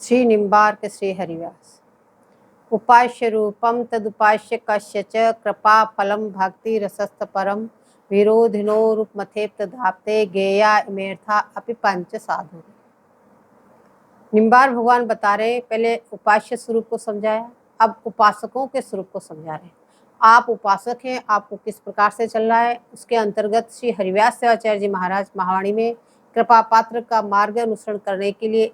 श्री निम्बार्क श्री हरिव्यास। उपास्य रूपम तदुपास्य कस्य च कृपा फलम भक्ति रसस्त परम विरोधिनो रूप मथेप तदाप्ते गेया इमेर्था अपि पंच साधु। निम्बार भगवान बता रहे, पहले उपास्य स्वरूप को समझाया, अब उपासकों के स्वरूप को समझा रहे। आप उपासक हैं, आपको किस प्रकार से चल रहा है, उसके अंतर्गत श्री हरिव्यास शिवाचार्य जी महाराज महावाणी में कृपा पात्र का मार्ग अनुसरण करने के लिए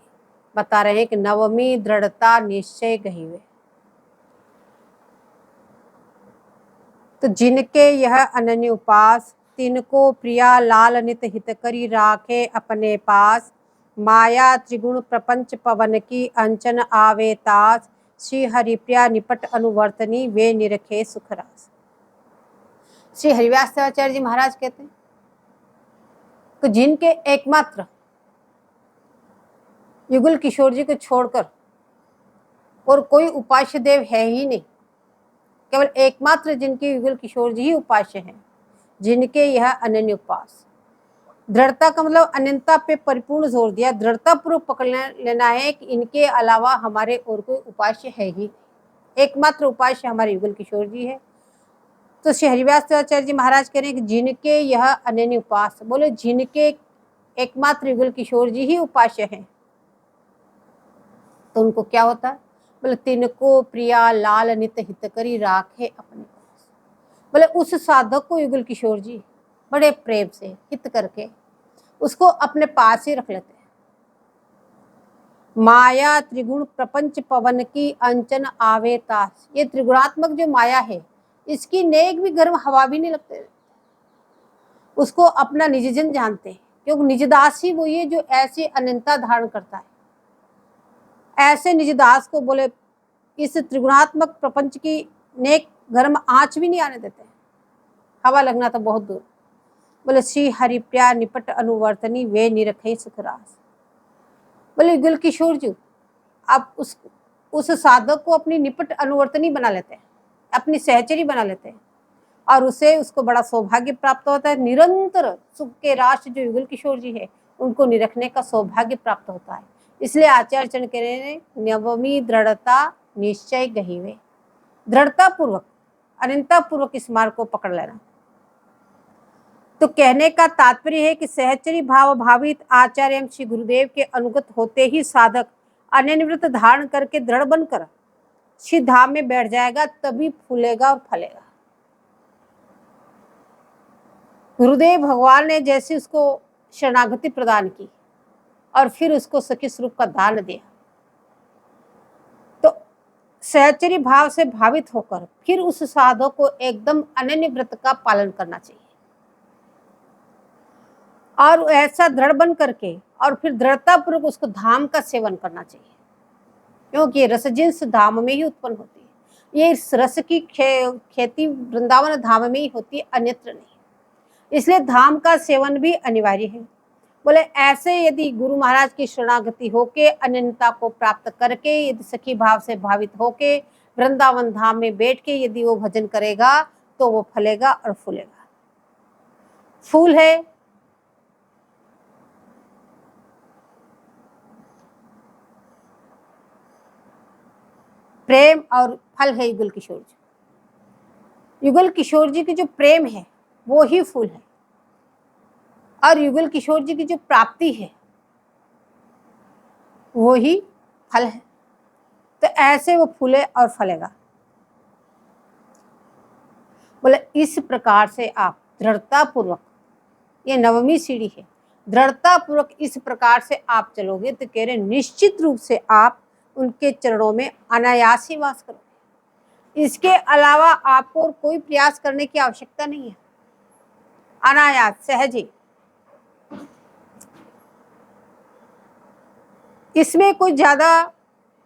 बता रहे हैं कि नवमी दृढ़ता निश्चय गहिवे। तो जिनके यह अनन्य उपास तिनको प्रिया लाल नित हित करी राखे अपने पास, माया त्रिगुण प्रपंच पवन की अंचन आवे तास, श्री हरिप्रिया निपट अनुवर्तनी वे निरखे सुखरास। श्री हरिव्यास शिवाचार्य जी महाराज कहते हैं कि जिनके एकमात्र युगल किशोर जी को छोड़कर और कोई उपास्य देव है ही नहीं, केवल एकमात्र जिनके युगल किशोर जी ही उपास्य हैं, जिनके यह अनन्य उपास। दृढ़ता का मतलब अनंतता पे परिपूर्ण जोर दिया, दृढ़ता पूर्वक पकड़ लेना है कि इनके अलावा हमारे और कोई उपास्य है ही, एकमात्र उपास्य हमारे युगल किशोर जी है। तो श्री हरिव्यास शिवाचार्य जी महाराज कह रहे हैं कि जिनके यह अनन्य उपास, बोले जिनके एकमात्र युगल किशोर जी ही उपास्य हैं, तो उनको क्या होता है? बोले तिनको प्रिया लाल नित हित करी राखे अपने पास। बोले उस साधक को युगल किशोर जी बड़े प्रेम से हित करके उसको अपने पास ही रख लेते हैं। माया त्रिगुण प्रपंच पवन की अंचन आवे तास, ये त्रिगुणात्मक जो माया है, इसकी नेक भी गर्म हवा भी नहीं लगते, उसको अपना निजजन जानते हैं, क्योंकि निजदास ही वही है जो ऐसी अनंतता धारण करता है। ऐसे निजदास को बोले इस त्रिगुणात्मक प्रपंच की नेक गर्म आंच भी नहीं आने देते, हवा लगना तो बहुत दूर। बोले श्री हरिप्रिया निपट अनुवर्तनी वे निरखे सुखरास। बोले युगल किशोर जी आप उस साधक को अपनी निपट अनुवर्तनी बना लेते हैं, अपनी सहचरी बना लेते हैं, और उसे उसको बड़ा सौभाग्य प्राप्त होता है। निरंतर सुख के राष्ट्र जो युगल किशोर जी है, उनको निरखने का सौभाग्य प्राप्त होता है। इसलिए आचार्य चरण कह रहे हैं नवमी दृढ़ता निश्चय गहिवे। दृढ़ता पूर्वक अनंतता पूर्वक इस मार्ग को पकड़ लेना। तो कहने का तात्पर्य है कि सहचरी भाव भावित आचार्य एवं श्री गुरुदेव के अनुगत होते ही साधक अनन्य व्रत धारण करके दृढ़ बनकर श्री धाम में बैठ जाएगा, तभी फूलेगा और फलेगा। गुरुदेव भगवान ने जैसे उसको शरणागति प्रदान की और फिर उसको सखी स्वरूप का दान दिया, तो सहचरी भाव से भावित होकर फिर उस साधक को एकदम अनन्य व्रत का पालन करना चाहिए, और ऐसा दृढ़ बन करके और फिर दृढ़ता पूर्वक उसको धाम का सेवन करना चाहिए, क्योंकि ये रस जिन्स धाम में ही उत्पन्न होती है। ये इस रस की खेती वृंदावन धाम में ही होती है, अन्यत्र नहीं। इसलिए धाम का सेवन भी अनिवार्य है। बोले ऐसे यदि गुरु महाराज की शरणागति होके अनन्यता को प्राप्त करके यदि सखी भाव से भावित होके वृंदावन धाम में बैठ के यदि वो भजन करेगा, तो वो फलेगा और फूलेगा। फूल है प्रेम और फल है युगल किशोर जी। युगल किशोर जी की जो प्रेम है वो ही फूल है, और युगल किशोर जी की जो प्राप्ति है वो ही फल है। तो ऐसे वो फूले और फलेगा। बोले इस प्रकार से आप दृढ़ता पूर्वक, ये नवमी सीढ़ी है, दृढ़ता पूर्वक इस प्रकार से आप चलोगे तो कह रहे निश्चित रूप से आप उनके चरणों में अनायास ही वास करोगे। इसके अलावा आपको और कोई प्रयास करने की आवश्यकता नहीं है, अनायास सहज ही। इसमें कोई ज्यादा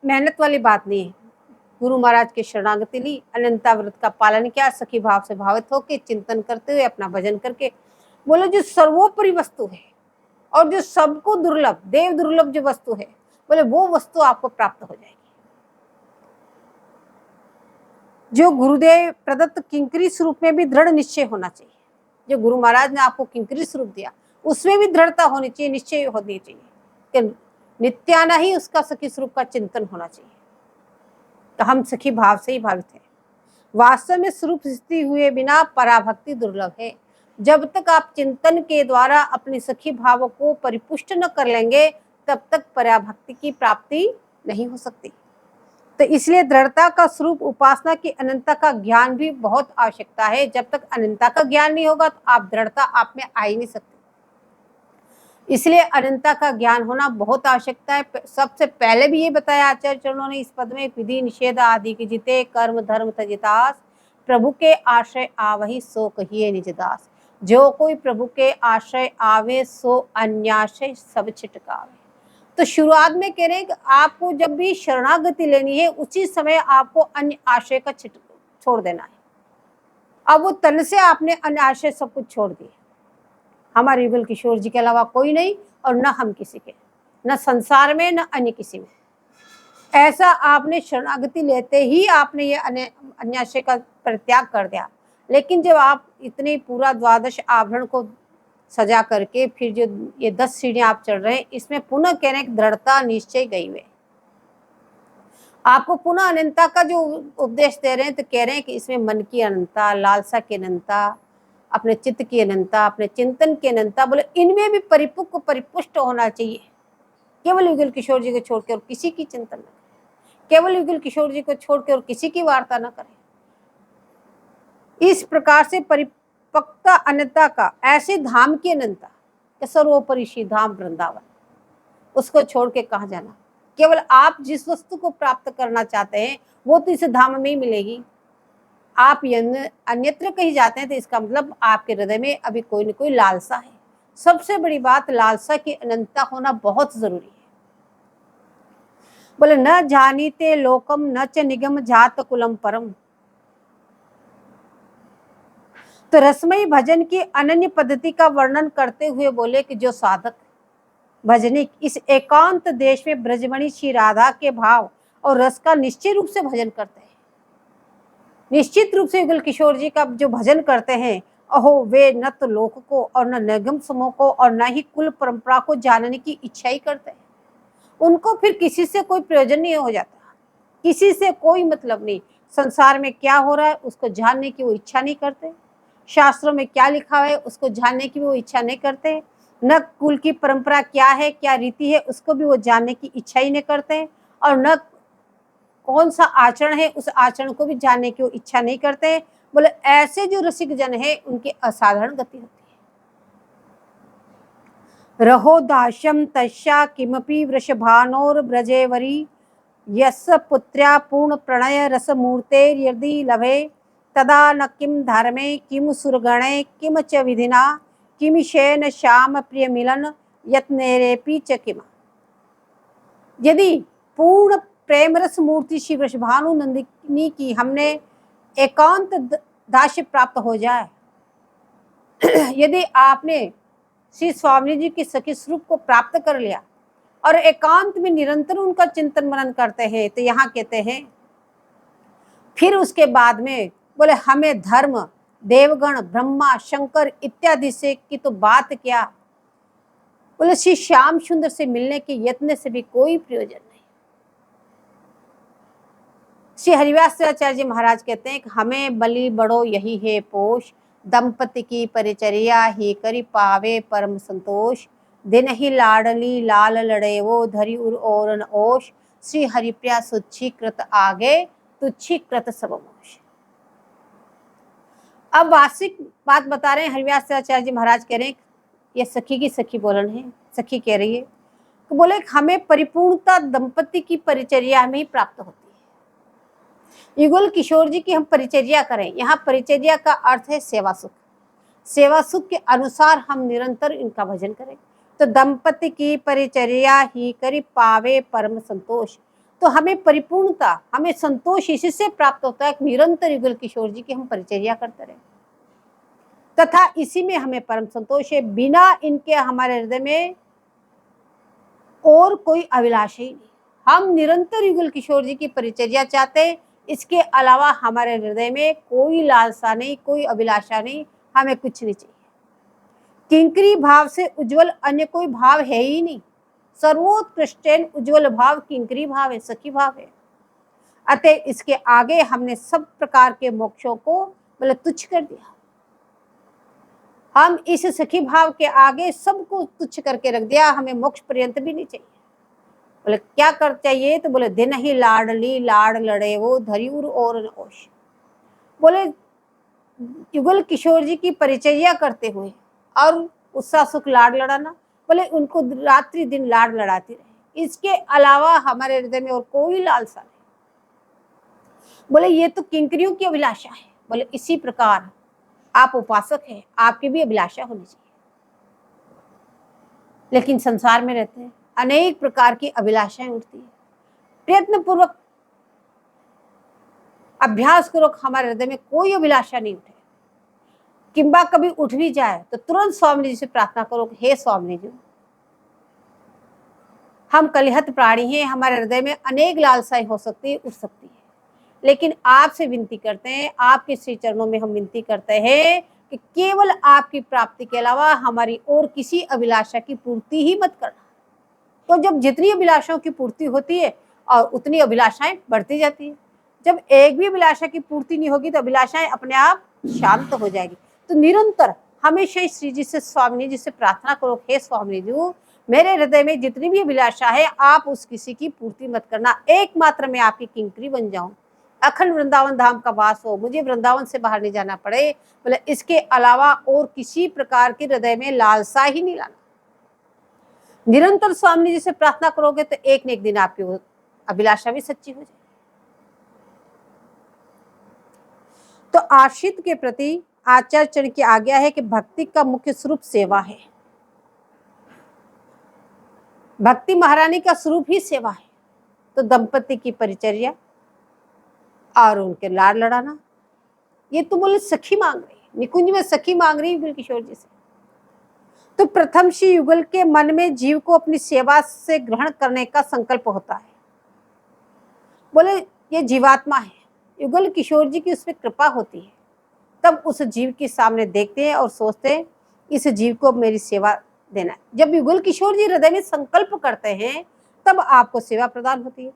मेहनत वाली बात नहीं है। गुरु महाराज की शरणागति ली, अनंता व्रत का पालन किया, सखी भाव से भावित होकर चिंतन करते हुए अपना भजन करके, बोले जो सर्वोपरि वस्तु है और जो सबको दुर्लभ देव दुर्लभ जो वस्तु है, बोले वो वस्तु आपको प्राप्त हो जाएगी। जो गुरुदेव प्रदत्त किंकरी स्वरूप में भी दृढ़ निश्चय होना चाहिए। जो गुरु महाराज ने आपको किंकरी स्वरूप दिया उसमें भी दृढ़ता होनी चाहिए, निश्चय होनी चाहिए कि नित्याना ही उसका सखी स्वरूप का चिंतन होना चाहिए। तो हम सखी भाव से ही भावित हैं। वास्तव में स्वरूप स्थिति हुए बिना पराभक्ति दुर्लभ है। जब तक आप चिंतन के द्वारा अपनी सखी भाव को परिपुष्ट न कर लेंगे, तब तक पराभक्ति की प्राप्ति नहीं हो सकती। तो इसलिए दृढ़ता का स्वरूप उपासना की अनंतता का ज्ञान भी बहुत आवश्यकता है। जब तक अनंतता का ज्ञान नहीं होगा तो आप दृढ़ता आप में आ ही नहीं सकते। इसलिए अनंतता का ज्ञान होना बहुत आवश्यकता है। सबसे पहले भी ये बताया आचार्य चरणों ने इस पद में, विधि निषेध आदि की जिते कर्म धर्म तजितास, प्रभु के आश्रय आवहि सो कहिए निज दास। जो कोई प्रभु के आश्रय आवे सो अन्याश्रय सब छिटकावे। तो शुरुआत में कह रहे हैं कि आपको जब भी शरणागति लेनी है उसी समय आपको अन्य आश्रय का छोड़ देना है। अब वो तन से आपने अन्य आश्रय सब कुछ छोड़ दिए। हमारे युगल किशोर जी के अलावा कोई नहीं, और न हम किसी के, न संसार में न अन्य किसी में। ऐसा आपने शरणागति लेते ही आपने ये अन्य आश्रय का परित्याग कर दिया। लेकिन जब आप इतने पूरा द्वादश आवरण को सजा करके फिर जो ये 10 सीढ़ियां आप चढ़ रहे हैं, इसमें पुनः कह रहे हैं दृढ़ता निश्चय गई हुए। आपको पुनः अनंतता का जो उपदेश दे रहे हैं, तो कह रहे हैं कि इसमें मन की अनंतता, लालसा की अनंतता, अपने चित्त की अनंतता, अपने चिंतन की अनंतता, बोले इनमें भी परिपक्व परिपुष्ट होना चाहिए। केवल युगल किशोर जी को छोड़ के और किसी की चिंतन न करें, केवल युगल किशोर जी को छोड़ के और किसी की वार्ता न करें। इस प्रकार से परिपक्वता अनंतता का, ऐसे धाम की अनंतता, सर्वोपरि धाम वृंदावन, उसको छोड़ के कहाँ जाना। केवल आप जिस वस्तु को प्राप्त करना चाहते हैं वो तो इस धाम में ही मिलेगी। आप अन्यत्र कहीं जाते हैं तो इसका मतलब आपके हृदय में अभी कोई न कोई लालसा है। सबसे बड़ी बात, लालसा की अनंतता होना बहुत जरूरी है। बोले न जानीते लोकम न च निगम जात कुलम परम। तो रसमयी भजन की अनन्य पद्धति का वर्णन करते हुए बोले कि जो साधक भजनिक इस एकांत देश में ब्रजमणि श्री राधा के भाव और रस का निश्चित रूप से भजन करते हैं, निश्चित रूप से युगल किशोर जी का जो भजन करते हैं, अहो वे न तो लोक को और न निगम समूह को और न ही कुल परंपरा को जानने की इच्छा ही करते हैं। उनको फिर किसी से कोई प्रयोजन नहीं हो जाता, किसी से कोई मतलब नहीं। संसार में क्या हो रहा है उसको जानने की वो इच्छा नहीं करते, शास्त्रों में क्या लिखा है उसको जानने की भी वो इच्छा नहीं करते, न कुल की परंपरा क्या है, क्या रीति है, उसको भी वो जानने की इच्छा ही नहीं करते, और न कौन सा आचरण है उस आचरण को भी जानने की वो इच्छा नहीं करते। बोले ऐसे जो रसिक जन है उनकी असाधारण गति होती है। रहो दास्यम तस्या किमपि वृषभानोर ब्रजेवरी, यस पुत्र्या पूर्ण प्रणय रस मूर्ते यदि लभे, तदा न किम धर्मे किम सुरगणे किम च विधिना, किम शयन श्याम प्रिय मिलन यत्नेरेपि च किम। यदि पूर्ण प्रेम रस मूर्ति श्री वृषभानु नंदिनी की हमने एकांत दास्य प्राप्त हो जाए, यदि आपने श्री स्वामी जी की सखी स्वरूप को प्राप्त कर लिया और एकांत में निरंतर उनका चिंतन मनन करते हैं, तो यहाँ कहते हैं फिर उसके बाद में बोले हमें धर्म, देवगण, ब्रह्मा, शंकर इत्यादि से की तो बात क्या, बोले श्री श्याम सुंदर से मिलने के यत्न से भी कोई प्रयोजन नहीं। श्री हरिव्यासाचार्य जी महाराज कहते हैं कि हमें बलि बड़ो यही है पोष, दंपति की परिचर्या ही करी पावे परम संतोष, दिन ही लाडली लाल लड़े वो धरी उर और ओष, श्री हरिप्रिया सुच्छी कृत आगे तुच्छी कृत सब मोश। अब वास्तविक बात बता रहे हैं हरिव्यासाचार्य जी महाराज कह रहे हैं, ये सखी की सखी बोलन है, सखी कह रही है तो बोले हमें परिपूर्णता दंपति की परिचर्या में ही प्राप्त होती है। युगल किशोर जी की हम परिचर्या करें, यहाँ परिचर्या का अर्थ है सेवा सुख। सेवा सुख के अनुसार हम निरंतर इनका भजन करें तो दंपति की परिचर्या ही करी पावे परम संतोष। तो हमें परिपूर्णता, हमें संतोष इसी से प्राप्त होता है, निरंतर युगल किशोर जी की हम परिचर्या करते रहे तथा इसी में हमें परम संतोष है। बिना इनके हमारे हृदय में और कोई अभिलाषा ही नहीं। हम निरंतर युगल किशोर जी की परिचर्या चाहते, इसके अलावा हमारे हृदय में कोई लालसा नहीं, कोई अभिलाषा नहीं, हमें कुछ नहीं चाहिए। किंकरी भाव से उज्जवल अन्य कोई भाव है ही नहीं। सर्वोत्कृष्ट उज्ज्वल भाव किंकरी भाव है, सखी भाव है। अतः इसके आगे हमने सब प्रकार के मोक्षों को मतलब तुच्छ कर दिया। हम इस सखी भाव के आगे सबको तुच्छ करके रख दिया, हमें मोक्ष पर्यंत भी नहीं चाहिए। बोले क्या कर चाहिए, तो बोले दिन ही लाडली लाड लड़े वो धरियुर और ओश। बोले युगल किशोर जी की परिचर्या करते हुए और उत्साह सुख लाड लड़ाना, बोले उनको रात्रि दिन लाड लड़ाती रहे, इसके अलावा हमारे हृदय में और कोई लालसा नहीं। बोले ये तो किंकरियों की अभिलाषा है। बोले इसी प्रकार आप उपासक हैं, आपकी भी अभिलाषा होनी चाहिए। लेकिन संसार में रहते हैं, अनेक प्रकार की अभिलाषाएं उठती है। प्रयत्न पूर्वक अभ्यास करो, हमारे हृदय में कोई अभिलाषा नहीं उठे। किंबा कभी उठ भी जाए तो तुरंत स्वामी जी से प्रार्थना करो कि हे स्वामी जी, हम कलिहत प्राणी हैं, हमारे हृदय में अनेक लालसाएं हो सकती है, उठ सकती है, लेकिन आपसे विनती करते हैं, आपके श्री चरणों में हम विनती करते हैं कि केवल आपकी प्राप्ति के अलावा हमारी और किसी अभिलाषा की पूर्ति ही मत करना। तो जब जितनी अभिलाषाओं की पूर्ति होती है और उतनी अभिलाषाएं बढ़ती जाती है। जब एक भी अभिलाषा की पूर्ति नहीं होगी तो अभिलाषाएं अपने आप शांत हो जाएगी। तो निरंतर हमेशा श्री जी से, स्वामी जी से प्रार्थना करो, हे स्वामी जी, मेरे हृदय में जितनी भी अभिलाषा है आप उस किसी की पूर्ति मत करना, एकमात्र मैं आपकी किंकरी बन जाऊं, अखंड वृंदावन धाम का वास हो, मुझे वृंदावन से बाहर नहीं जाना पड़े। बोले इसके अलावा और किसी प्रकार के हृदय में लालसा ही नहीं लाना। निरंतर स्वामी जी से प्रार्थना करोगे तो एक न एक दिन आपकी अभिलाषा भी सच्ची हो जाएगी। तो आश्रित के प्रति आचार्य चरण की आज्ञा है कि भक्ति का मुख्य स्वरूप सेवा है। भक्ति महारानी का स्वरूप ही सेवा है। तो दंपति की परिचर्या और उनके लाड लड़ाना, ये तो बोले सखी मांग रही, निकुंज में सखी मांग रही युगल किशोर जी से। तो प्रथम श्री युगल के मन में जीव को अपनी सेवा से ग्रहण करने का संकल्प होता है। बोले ये जीवात्मा है, युगल किशोर जी की उस पर कृपा होती है, तब उस जीव के सामने देखते हैं और सोचते हैं इस जीव को मेरी सेवा देना है। जब युगल किशोर जी हृदय में संकल्प करते हैं तब आपको सेवा प्रदान होती है।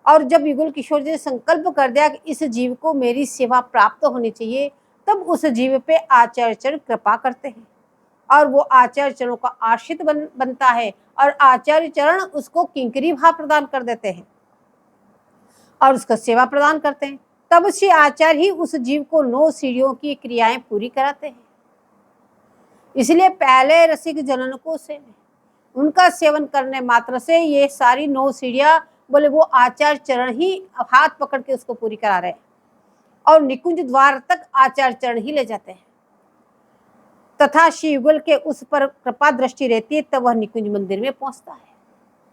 और जब युगल किशोर जी ने संकल्प कर दिया कि इस जीव को मेरी सेवा प्राप्त होनी चाहिए, तब उस जीव पे आचार्य चरण कृपा करते हैं और वो आचार्य चरणों का आश्रित बनता है और आचार्य चरण उसको किंकरी भाव प्रदान कर देते हैं और उसका सेवा प्रदान करते हैं। तब श्री आचार्य ही उस जीव को 9 सीढ़ियों की क्रियाएं पूरी कराते हैं। इसलिए पहले रसिक जनन को से उनका सेवन करने मात्र से ये सारी 9 सीढ़ियां बोले वो आचार्य चरण ही हाथ पकड़ के उसको पूरी करा रहे हैं और निकुंज द्वार तक आचार्य चरण ही ले जाते हैं। तथा श्री युगल के उस पर कृपा दृष्टि रहती है तब वह निकुंज मंदिर में पहुंचता है।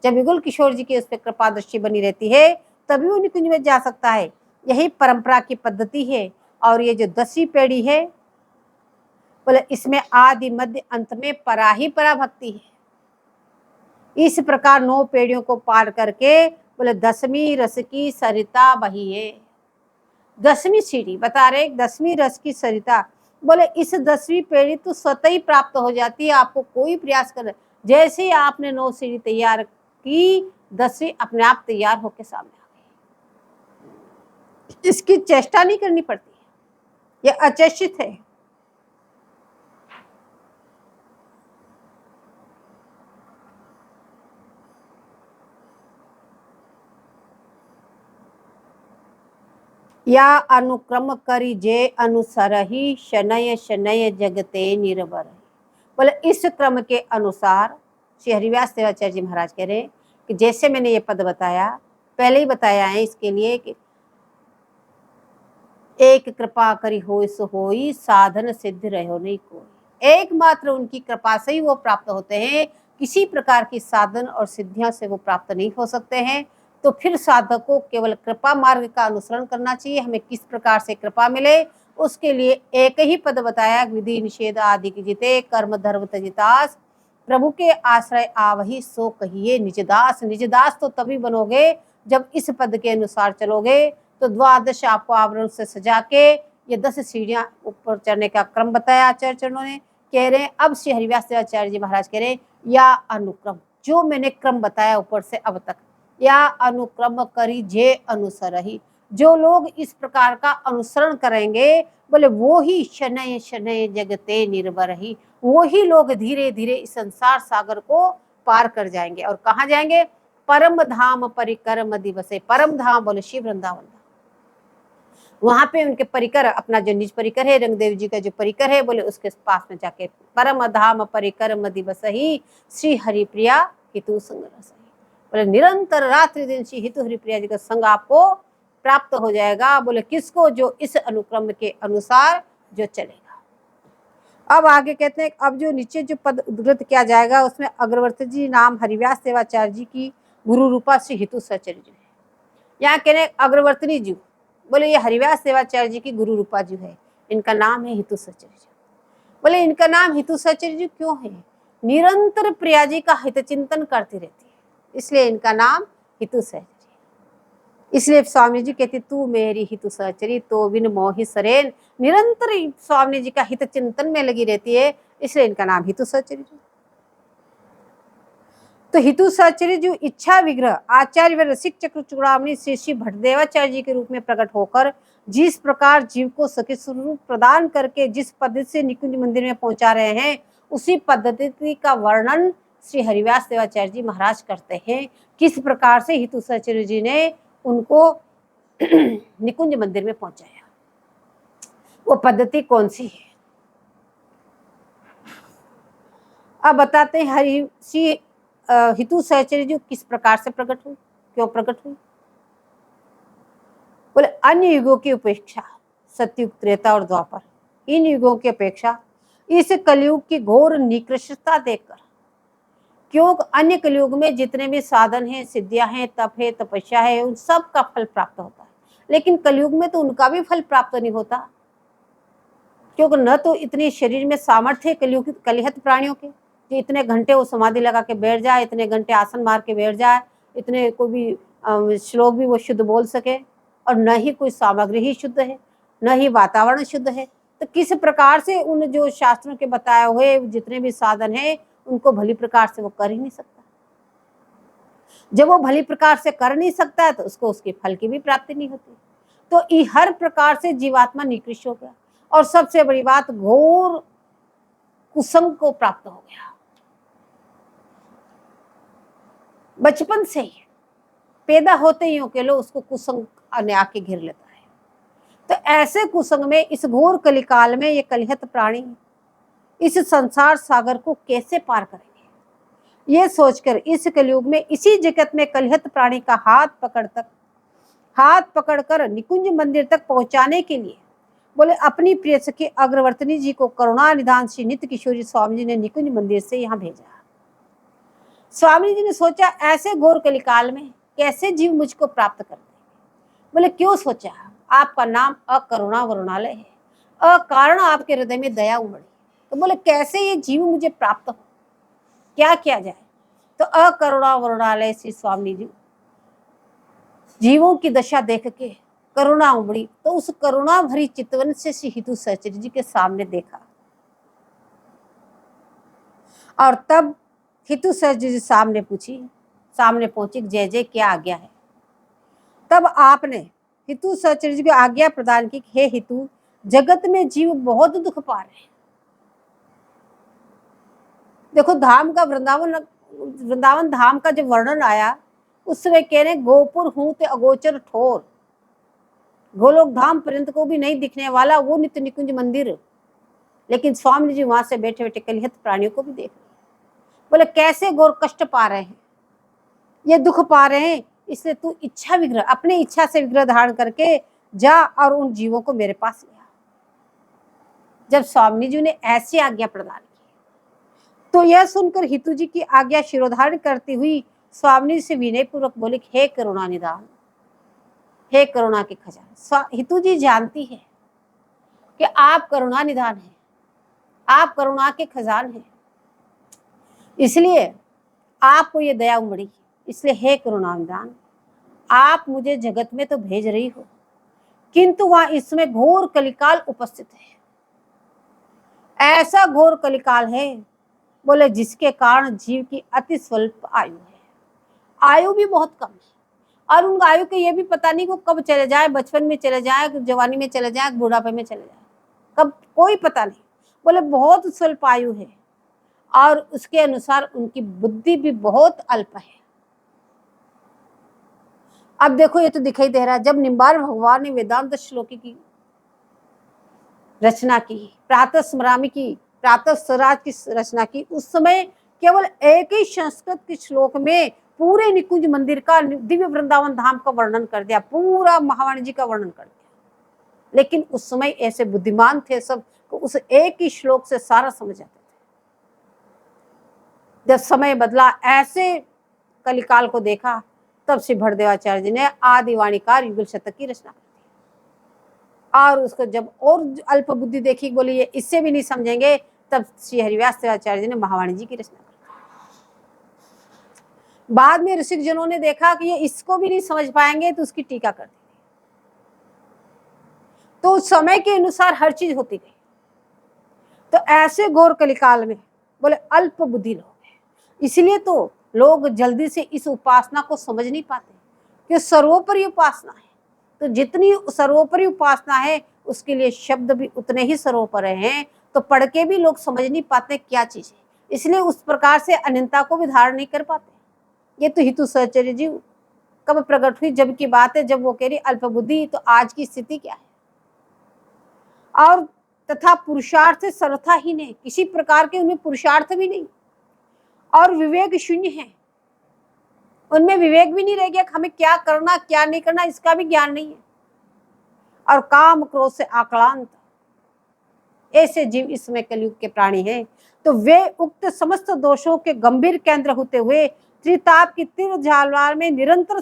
जब युगल किशोर जी की उस पर कृपा दृष्टि बनी रहती है तभी वो निकुंज में जा सकता है। यही परंपरा की पद्धति है। और ये जो 10वीं पीढ़ी है बोले इसमें आदि मध्य अंत में परा ही परा भक्ति है। इस प्रकार 9 पीढ़ियों को पार करके बोले 10वीं रस की सरिता वही है। 10वीं सीढ़ी बता रहे, 10वीं रस की सरिता बोले इस 10वीं पीढ़ी तो स्वतः ही प्राप्त हो जाती है, आपको कोई प्रयास कर। जैसे ही आपने 9 सीढ़ी तैयार की 10वीं अपने आप तैयार होकर सामने आ गई। इसकी चेष्टा नहीं करनी पड़ती, ये अचेष्टित है। या अनुक्रम करी जे अनुसरही शनय शनय जगते निर्भर। बोले इस क्रम के अनुसार श्री हरिव्यास देवाचार्य जी महाराज कह रहे हैं कि जैसे मैंने ये पद बताया, पहले ही बताया है इसके लिए कि एक कृपा करी हो सो होई साधन सिद्ध रहो नहीं कोई। एकमात्र उनकी कृपा से ही वो प्राप्त होते हैं, किसी प्रकार की साधन और सिद्धियां से वो प्राप्त नहीं हो सकते हैं। तो फिर साधक को केवल कृपा मार्ग का अनुसरण करना चाहिए। हमें किस प्रकार से कृपा मिले उसके लिए एक ही पद बताया, विधि निषेध आदि की जिते कर्म धर्म तजितास प्रभु के आश्रय आवही सो कहिए निजदास। निजदास तो तभी बनोगे जब इस पद के अनुसार चलोगे। तो 12 आपको आवरण से सजा के ये 10 सीढ़ियां ऊपर चढ़ने का क्रम बताया आचार्य चरणों ने। कह रहे हैं अब श्री हरिव्यास देवाचार्य जी महाराज कह रहे हैं या अनुक्रम, जो मैंने क्रम बताया ऊपर से अब तक, या अनुक्रम करी जे अनुसरही, जो लोग इस प्रकार का अनुसरण करेंगे, बोले वो ही शनय शनय जगते निर्भरही, वो ही लोग धीरे धीरे इस संसार सागर को पार कर जाएंगे। और कहाँ जाएंगे? परम धाम परिक्रम दिवसे, परम धाम बोले शिव वृंदावन, वहां पे उनके परिकर, अपना जो निज परिकर है, रंगदेव जी का जो परिकर है, बोले उसके पास में जाके परम धाम परिक्रम दिवस ही श्री हरिप्रिया हितु संग रसही, बोले निरंतर रात्रि दिन श्री हितु हरिप्रिया जी का संग आपको प्राप्त हो जाएगा। बोले किसको? जो इस अनुक्रम के अनुसार जो चलेगा। अब आगे कहते हैं, अब जो नीचे जो पद उद्धृत किया जाएगा उसमें अग्रवर्ती जी नाम हरिव्यास देवाचार्य जी की गुरु रूपा श्री हितु सचर जी है। यहाँ कह रहे अग्रवर्तनी जी, बोले ये हरिव्यास देवाचार्य जी की गुरु रूपा जी है, इनका नाम है हितु सचर जी। बोले इनका नाम हितु सचर जी क्यों है? निरंतर प्रिया जी का हित चिंतन करती रहती है, इसलिए इनका नाम हितु सहचरी। इसलिए स्वामी जी कहते तू मेरी हितु सहचरी तो बिन मोहि सरेन, निरंतर स्वामी जी का हित चिंतन में लगी रहती है, इसलिए इनका नाम हितु सहचरी जी। तो हितु सहचरी जो इच्छा विग्रह आचार्य व रसिक चक्र चूड़ामणि श्री श्री भट्टदेवाचार्य जी के रूप में प्रकट होकर जिस प्रकार जीव को सखी स्वरूप प्रदान करके जिस पद्धति से निकुंज मंदिर में पहुंचा रहे हैं, उसी पद्धति का वर्णन श्री हरिव्यास देवाचार्य जी महाराज करते हैं। किस प्रकार से हितु सहचरी जी ने उनको निकुंज मंदिर में पहुंचाया, वो पद्धति कौन सी है? अब बताते हैं हरि श्री हितु सहचरी जी किस प्रकार से प्रकट हुई, क्यों प्रकट हुई। बोले अन्य युगों की अपेक्षा, सतयुग त्रेता और द्वापर, इन युगों की अपेक्षा इस कलयुग की घोर निकृष्टता देखकर, क्यों अन्य कलयुग में जितने भी साधन हैं, सिद्धियां हैं, तप है, तपस्या है, उन सब का फल प्राप्त होता है, लेकिन कलयुग में तो उनका भी फल प्राप्त नहीं होता, क्योंकि न तो इतने शरीर में सामर्थ्य कलयुग कलिहत प्राणियों के कि इतने घंटे वो समाधि लगा के बैठ जाए, इतने घंटे आसन मार के बैठ जाए, इतने कोई भी श्लोक भी वो शुद्ध बोल सके, और न ही कोई सामग्री ही शुद्ध है, न ही वातावरण शुद्ध है। तो किस प्रकार से उन जो शास्त्रों के बताए हुए जितने भी साधन हैं उनको भली प्रकार से वो कर ही नहीं सकता। जब वो भली प्रकार से कर नहीं सकता है तो उसको उसके फल की भी प्राप्ति नहीं होती। तो हर प्रकार से जीवात्मा निकृष्ट हो गया, और सबसे बड़ी बात घोर कुसंग को प्राप्त हो गया। बचपन से ही पैदा होते ही के लोग उसको कुसंग ने आके घेर लेता है। तो ऐसे कुसंग में इस घोर कलिकाल में ये कलिहत प्राणी इस संसार सागर को कैसे पार करेंगे, ये सोचकर इस कलयुग में इसी जगत में कलिहत प्राणी का हाथ पकड़कर निकुंज मंदिर तक पहुंचाने के लिए बोले अपनी प्रिय सखी अग्रवर्तनी जी को करुणा निधान श्री नित्य किशोरी स्वामी जी ने निकुंज मंदिर से यहाँ भेजा। स्वामी जी ने सोचा ऐसे घोर कलिकाल में कैसे जीव मुझको प्राप्त कर देंगे। बोले क्यों सोचा? आपका नाम अकरुणा वरुणालय है, अकारण आपके हृदय में दया उमड़ी, तो बोले कैसे ये जीव मुझे प्राप्त हो, क्या किया जाए। तो अकरुणा वरुणालय श्री स्वामी जी जीवों की दशा देख के करुणा उमड़ी, तो उस करुणा भरी चितवन से श्री हितु सहचरी जी के सामने देखा, और तब हितु सहचरी जी सामने पहुंची जय जय क्या आज्ञा है। तब आपने हितु सहचरी जी को आज्ञा प्रदान की, हे हितु जगत में जीव बहुत दुख पा रहे हैं। देखो धाम का वृंदावन धाम का जब वर्णन आया उस समय कह रहे गोपुर हूं ते अगोचर ठोर, गोलोक धाम पर्यंत को भी नहीं दिखने वाला वो नित्य निकुंज मंदिर, लेकिन स्वामी जी वहां से बैठे बैठे कलिहत प्राणियों को भी देख रहे। बोले कैसे घोर कष्ट पा रहे हैं, ये दुख पा रहे हैं, इसलिए तू इच्छा विग्रह अपनी इच्छा से विग्रह धारण करके जा और उन जीवों को मेरे पास ले आ। जब स्वामी जी ने ऐसी आज्ञा प्रदान की तो यह सुनकर हितु जी की आज्ञा शिरोधारण करती हुई स्वामी जी से विनय पूर्वक बोले, हे करुणा निधान, हे करुणा के खजान। हितु जी जानती है कि आप करुणा निधान हैं, आप करुणा के खजान हैं, इसलिए आपको ये दया उमड़ी, इसलिए हे करुणा निधान आप मुझे जगत में तो भेज रही हो, किंतु वहां इसमें घोर कलिकाल उपस्थित है। ऐसा घोर कलिकाल है बोले जिसके कारण जीव की अति स्वल्प आयु है, आयु भी बहुत कम है और उन आयु के ये भी पता नहीं को कब चले जाए, बचपन में चले जाए, जवानी में चले जाए, बुढ़ापे में चले जाए, कब कोई पता नहीं। बोले बहुत स्वल्प आयु है और उसके अनुसार उनकी बुद्धि भी बहुत अल्प है। अब देखो ये तो दिखाई दे रहा है, जब निम्बार भगवान ने वेदांत श्लोकी की रचना की, प्रातः स्मरामी की, प्रातः स्वराज की रचना की, उस समय केवल एक ही संस्कृत के श्लोक में पूरे निकुंज मंदिर का, दिव्य वृंदावन धाम का वर्णन कर दिया, पूरा महावाणी जी का वर्णन कर दिया। लेकिन उस समय ऐसे बुद्धिमान थे सब, उस एक ही श्लोक से सारा समझ जाते थे। जब समय बदला, ऐसे कलिकाल को देखा, तब श्री भरदेवाचार्य जी ने आदिवाणीकार युगल शतक की रचना कर दी। और उसको जब और अल्प बुद्धि देखी, बोली ये इससे भी नहीं समझेंगे, तब श्री हरिव्यास देवाचार्य जी ने महावाणी जी की रचना कर दी। बाद में ऋषिक जनों ने देखा कि ये इसको भी नहीं समझ पाएंगे, तो उसकी टीका कर दी। तो समय के अनुसार हर चीज होती गई। तो ऐसे घोर कलिकाल में बोले अल्प बुद्धि लोग हैं, इसलिए तो लोग जल्दी से इस उपासना को समझ नहीं पाते कि सर्वोपरि उपासना है। तो जितनी सर्वोपरि उपासना है उसके लिए शब्द भी उतने ही सर्वोपरि हैं, तो पढ़ के भी लोग समझ नहीं पाते क्या चीज है, इसलिए उस प्रकार से अनंता को भी धारण नहीं कर पाते। ये तो हितु सहचर्य जी कब प्रकट हुई, जब की बात है, जब वो कह रही अल्प बुद्धि, तो आज की स्थिति क्या है। और तथा पुरुषार्थ सर्वथा ही नहीं, किसी प्रकार के उनमें पुरुषार्थ भी नहीं, और विवेक शून्य है, उनमें विवेक भी नहीं रह गया, हमें क्या करना क्या नहीं करना इसका भी ज्ञान नहीं है। और काम क्रोध से आक्रांत ऐसे जीव इसमें कलयुग के प्राणी हैं। तो वे उक्त समस्त दोषों के गंभीर केंद्र होते हुए त्रिताप की तीव्र ज्वाला में निरंतर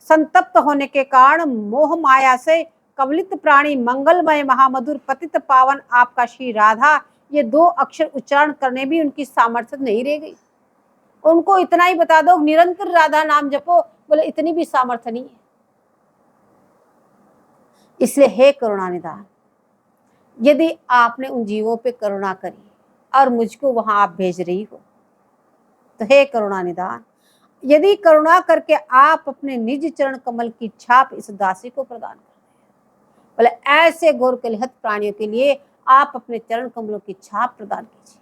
संतप्त होने के कारण मोह माया से कवलित प्राणी मंगलमय महामधुर पतित पावन आपका श्री राधा, ये 2 अक्षर उच्चारण करने भी उनकी सामर्थ्य नहीं रह गई। उनको इतना ही बता दो निरंतर राधा नाम जपो, बोले इतनी भी सामर्थ्य नहीं है। इसलिए हे करुणानिधान, यदि आपने उन जीवों पे करुणा करी और मुझको वहां आप भेज रही हो, तो हे करुणानिधान, यदि करुणा करके आप अपने निज चरण कमल की छाप इस दासी को प्रदान कर, बोले ऐसे घोर कलिहत प्राणियों के लिए आप अपने चरण कमलों की छाप प्रदान कीजिए।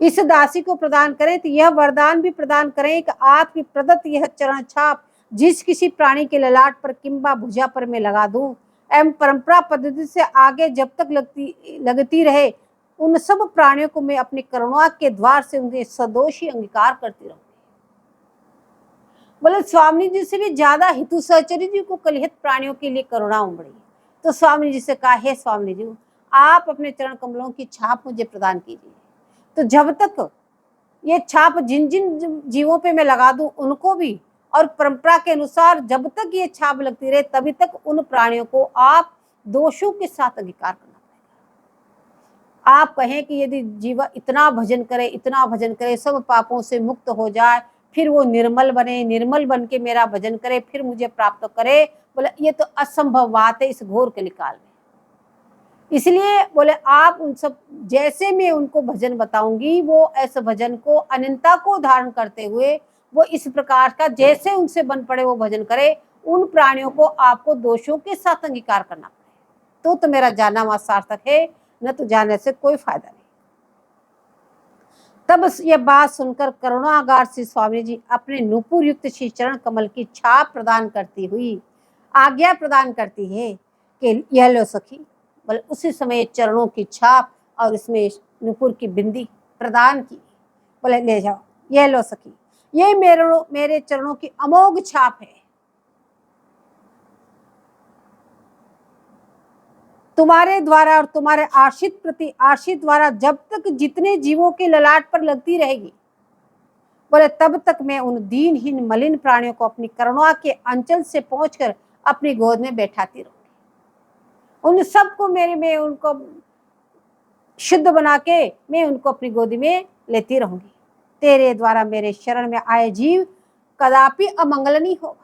इस दासी को प्रदान करें, तो यह वरदान भी प्रदान करें कि आपकी प्रदत्त यह चरण छाप जिस किसी प्राणी के ललाट पर किंबा भुजा पर मैं लगा दूं एवं परंपरा पद्धति से आगे जब तक लगती रहे, उन सब प्राणियों को मैं अपनी करुणा के द्वार से उन्हें सदोषी अंगीकार करती रहूंगी। बोले स्वामी जी से भी ज्यादा हितु सहचर्य जी को कलिहत प्राणियों के लिए करुणा उमड़ी। तो स्वामी जी से कहा, हे स्वामी जी, आप अपने चरण कमलों की छाप मुझे प्रदान कीजिए। तो जब तक ये छाप जिन जिन जीवों पे मैं लगा दूं उनको भी, और परंपरा के अनुसार जब तक ये छाप लगती रहे तभी तक उन प्राणियों को आप दोषों के साथ अंगीकार करना पड़ेगा। आप कहें कि यदि जीव इतना भजन करे सब पापों से मुक्त हो जाए, फिर वो निर्मल बने, निर्मल बन के मेरा भजन करे, फिर मुझे प्राप्त करे, बोले ये तो असंभव बात है इस घोर कलिकाल में। इसलिए बोले आप उन सब जैसे मैं उनको भजन बताऊंगी, वो ऐसे भजन को अनंता को धारण करते हुए वो इस प्रकार का जैसे उनसे बन पड़े वो भजन करे। उन प्राणियों को आपको दोषों के साथ अंगीकार करना पड़े, तो मेरा जाना वहां सार्थक है, न तो जाने से कोई फायदा नहीं। तब ये बात सुनकर करुणागार श्री स्वामी जी अपने नूपुर युक्त श्री चरण कमल की छाप प्रदान करती हुई आज्ञा प्रदान करती है कि यह लो सखी। बोले उसी समय चरणों की छाप और इसमें नूपुर की बिंदी प्रदान की। बोले ले जाओ, यह लो सखी, ये मेरे चरणों की अमोघ छाप है। तुम्हारे द्वारा और तुम्हारे आश्रित प्रति आश्रित द्वारा जब तक जितने जीवों के ललाट पर लगती रहेगी, बोले तब तक मैं उन दीनहीन मलिन प्राणियों को अपनी करुणा के अंचल से पहुंचकर अपनी गोद में बैठाती रहूंगी। उन सबको मैं उनको शुद्ध बना के मैं उनको अपनी गोदी में लेती रहूंगी। तेरे द्वारा मेरे शरण में आए जीव कदापि अमंगल नहीं होगा।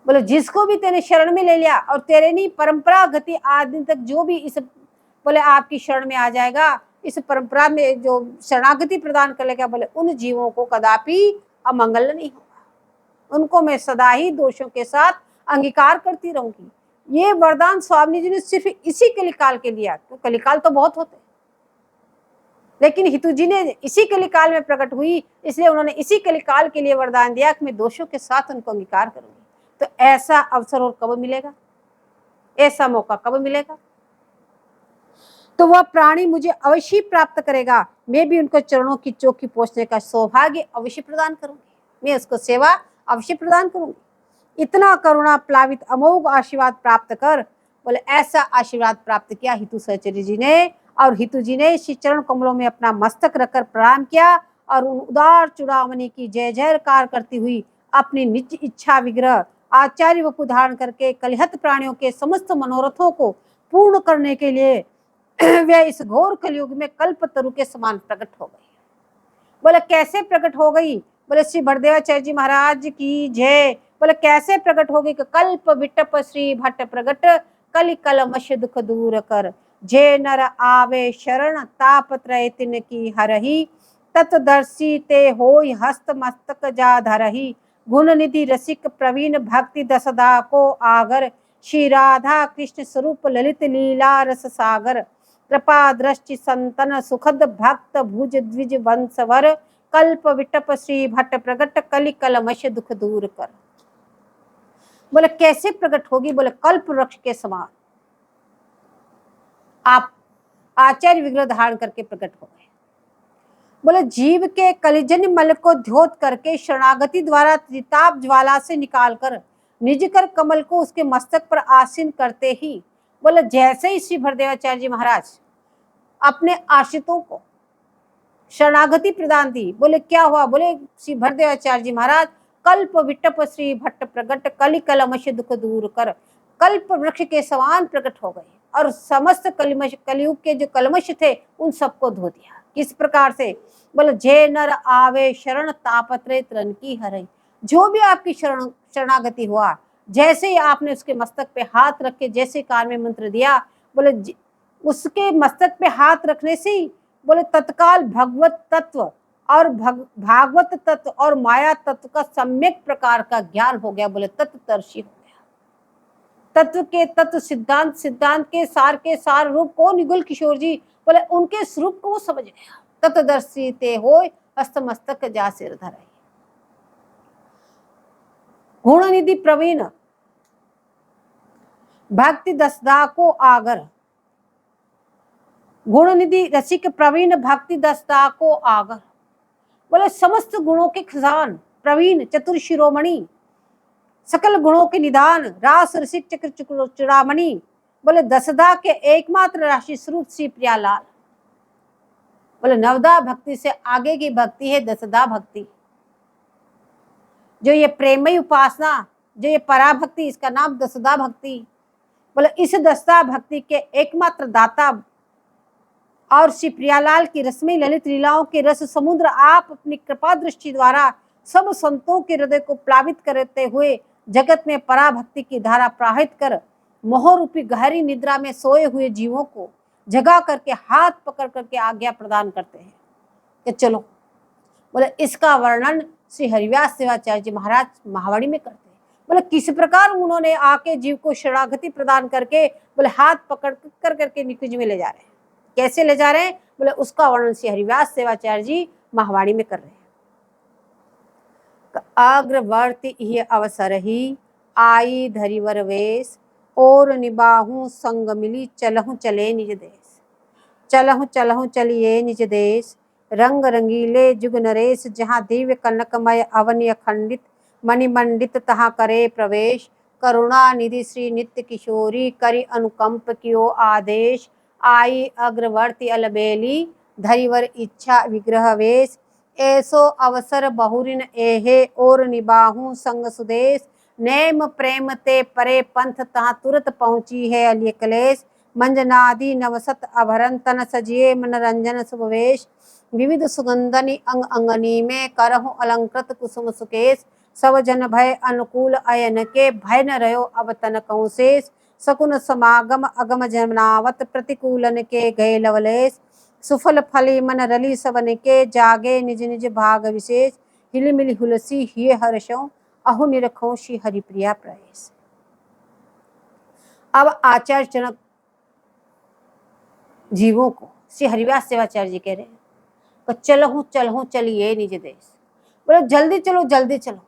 बोले जिसको भी तेरे शरण में ले लिया, और तेरे नहीं परंपरा गति आज दिन तक जो भी इस बोले आपकी शरण में आ जाएगा, इस परंपरा में जो शरणागति प्रदान कर लेगा, बोले उन जीवों को कदापि अमंगल नहीं होगा, उनको मैं सदा ही दोषों के साथ अंगीकार करती रहूंगी। ये वरदान स्वामी जी ने सिर्फ इसी कलिकाल के लिया, तो कलिकाल तो बहुत होते, लेकिन हितु जी ने इसी कलिकाल में प्रकट हुई, इसलिए उन्होंने इसी कलिकाल के लिए वरदान दिया कि मैं दोषों के साथ उनको अंगीकार करूंगी। तो ऐसा अवसर और कब मिलेगा, ऐसा मौका कब मिलेगा? तो वह प्राणी मुझे अवश्य प्राप्त करेगा, मैं भी उनको चरणों की चौकी पहुंचने का सौभाग्य अवश्य प्रदान करूंगी, मैं उसको सेवा अवश्य प्रदान करूंगी। इतना करुणा प्लावित अमोघ आशीर्वाद प्राप्त कर, बोले ऐसा आशीर्वाद प्राप्त किया हितु सहचर्य जी ने, और हितु जी ने श्री चरण कमलों में अपना मस्तक रखकर प्रणाम किया और उन उदार चूड़ामणि की जय जयकार करती हुई अपनी निज इच्छा विग्रह आचार्य वपु धारण करके कलिहत प्राणियों के समस्त मनोरथों को पूर्ण करने के लिए वे इस घोर कलयुग में कल्प तरु के समान प्रकट हो गई। बोले कैसे प्रकट हो गई? बोले श्री भरदेवाचार्य जी महाराज की जय। बोले कैसे प्रकट हो गई? कल्प विटप श्री भट्ट प्रगट, कलि कलमश दुख दूर कर, जे नर आवे शरण तापत्रय तिन की हरही, तत्दर्शी ते होय हस्त मस्तक जा धरही, गुण निधि रसिक प्रवीण भक्ति दसदा को आगर, श्री राधा कृष्ण स्वरूप ललित लीला रस सागर, कृपा दृष्टि संतन सुखद भक्त भुज द्विज वंशवर, कल्प विटप श्री भट्ट प्रगट, कलि कलमश दुख दूर कर। बोले कैसे प्रकट होगी? बोले कल्प वृक्ष के समान आप आचार्य विग्रह धारण करके प्रकट हो गए। बोले जीव के कलिजन्य मल को ध्योत करके शरणागति द्वारा त्रिताप ज्वाला से निकालकर निज कर कमल को उसके मस्तक पर आसीन करते ही, बोले जैसे ही श्री भरदेवाचार्य जी महाराज अपने आश्रितों को शरणागति प्रदान दी, बोले क्या हुआ? बोले श्री भरदेवाचार्य जी महाराज कल्प विटप श्री भट्ट प्रगट, कलि कलमश दुख दूर कर, कल्प वृक्ष के समान प्रकट हो गए और समस्त कलयुग के जो कलमश थे उन सबको धो दिया। किस प्रकार से? बोले जे नर आवे शरण तापत्रे त्रन की हरई, जो भी आपकी शरणागति हुआ, जैसे ही आपने उसके मस्तक पे हाथ रख के जैसे कान में मंत्र दिया, बोले उसके मस्तक पे हाथ रखने से ही बोले तत्काल भगवत तत्व और भागवत तत्व और माया तत्व का सम्यक प्रकार का ज्ञान हो गया। बोले तत्तर्शी हो गया, तत्व के तत्व, सिद्धांत सिद्धांत के सार रूप को निगुल किशोर जी बोले उनके स्वरूप को वो समझ गया। तत्दर्शी ते होय हस्त मस्तक जा सिर धराई, गुण निधि प्रवीण भक्ति दसदा को आगर, गुण निधि रसिक प्रवीण भक्ति दसदा को आगर। बोले समस्त गुणों के खजान, प्रवीण चतुर शिरोमणि, सकल गुणों के निदान, रास रसिक चक्र चूड़ामणि, बोले दसदा के एकमात्र राशि स्वरूप श्री प्रियालाल। बोले नवदा भक्ति से आगे की भक्ति है दसदा भक्ति, जो ये प्रेमयी उपासना, जो ये पराभक्ति, इसका नाम दसदा भक्ति। बोले इस दसदा भक्ति के एकमात्र दाता और श्री प्रियालाल की रसमयी ललित लीलाओं के रस समुद्र आप अपनी कृपा दृष्टि द्वारा सब संतों के हृदय को प्लावित करते हुए जगत में पराभक्ति की धारा प्रवाहित कर मोह रूपी गहरी निद्रा में सोए हुए जीवों को जगा करके हाथ पकड़ करके आज्ञा प्रदान करते हैं कि चलो। बोले इसका वर्णन श्री हरिव्यास देवाचार्य जी महाराज महावाणी में करते हैं। बोले किस प्रकार उन्होंने आके जीव को शरणागति प्रदान करके बोले हाथ पकड़ कर करके निकुंज में ले जा रहे हैं। कैसे ले जा रहे हैं? बोले उसका वर्णन श्री हरिव्यास देवाचार्य जी महावाणी में कर रहे हैं। अग्रवर्ती यह अवसर ही आई धरिवर वेश, और निबाहू संग मिली चलहु चले निज देश, चलहु चलहु चलिए निज देश, रंग रंगीले जुग नरेश, जहाँ दिव्य कनकमय अवनि अखंडित मणिमंडित तहाँ करे प्रवेश, करुणा निधि श्री नित्य किशोरी करी अनुकंप कियो आदेश, आई अग्रवर्ती अलबेली धरिवर इच्छा विग्रह वेश, ऐसो अवसर बहुरिन एहे और निबाहू संग सुदेश, नेम प्रेम ते परे पंथ तहाँ तुरत पहुंची है अलिय कलेश, मंजनादि नवसत अभरन तन सजिए मनरंजन शुभवेश, विविध सुगंधनि अंग अंगनी में करहु अलंकृत कुसुम सुकेश, सब जन भय अनुकूल अयन के भय न रहो अब तन कहूँ शेष, सकुन समागम अगम जमनावत प्रतिकूलन के गए लवलेश सुफल फली मन रली सवन के जागे निज निज भाग विशेष हिल मिल हुलसी हिय हर्षों अहु निरखों श्री हरिप्रिया प्रवेश। अब आचार्य जनक जीवों को श्री हरिव्यास सेवाचार्य जी कह रहे हैं तो चलहूँ चलिए निज देश। बोले जल्दी चलो जल्दी चलो,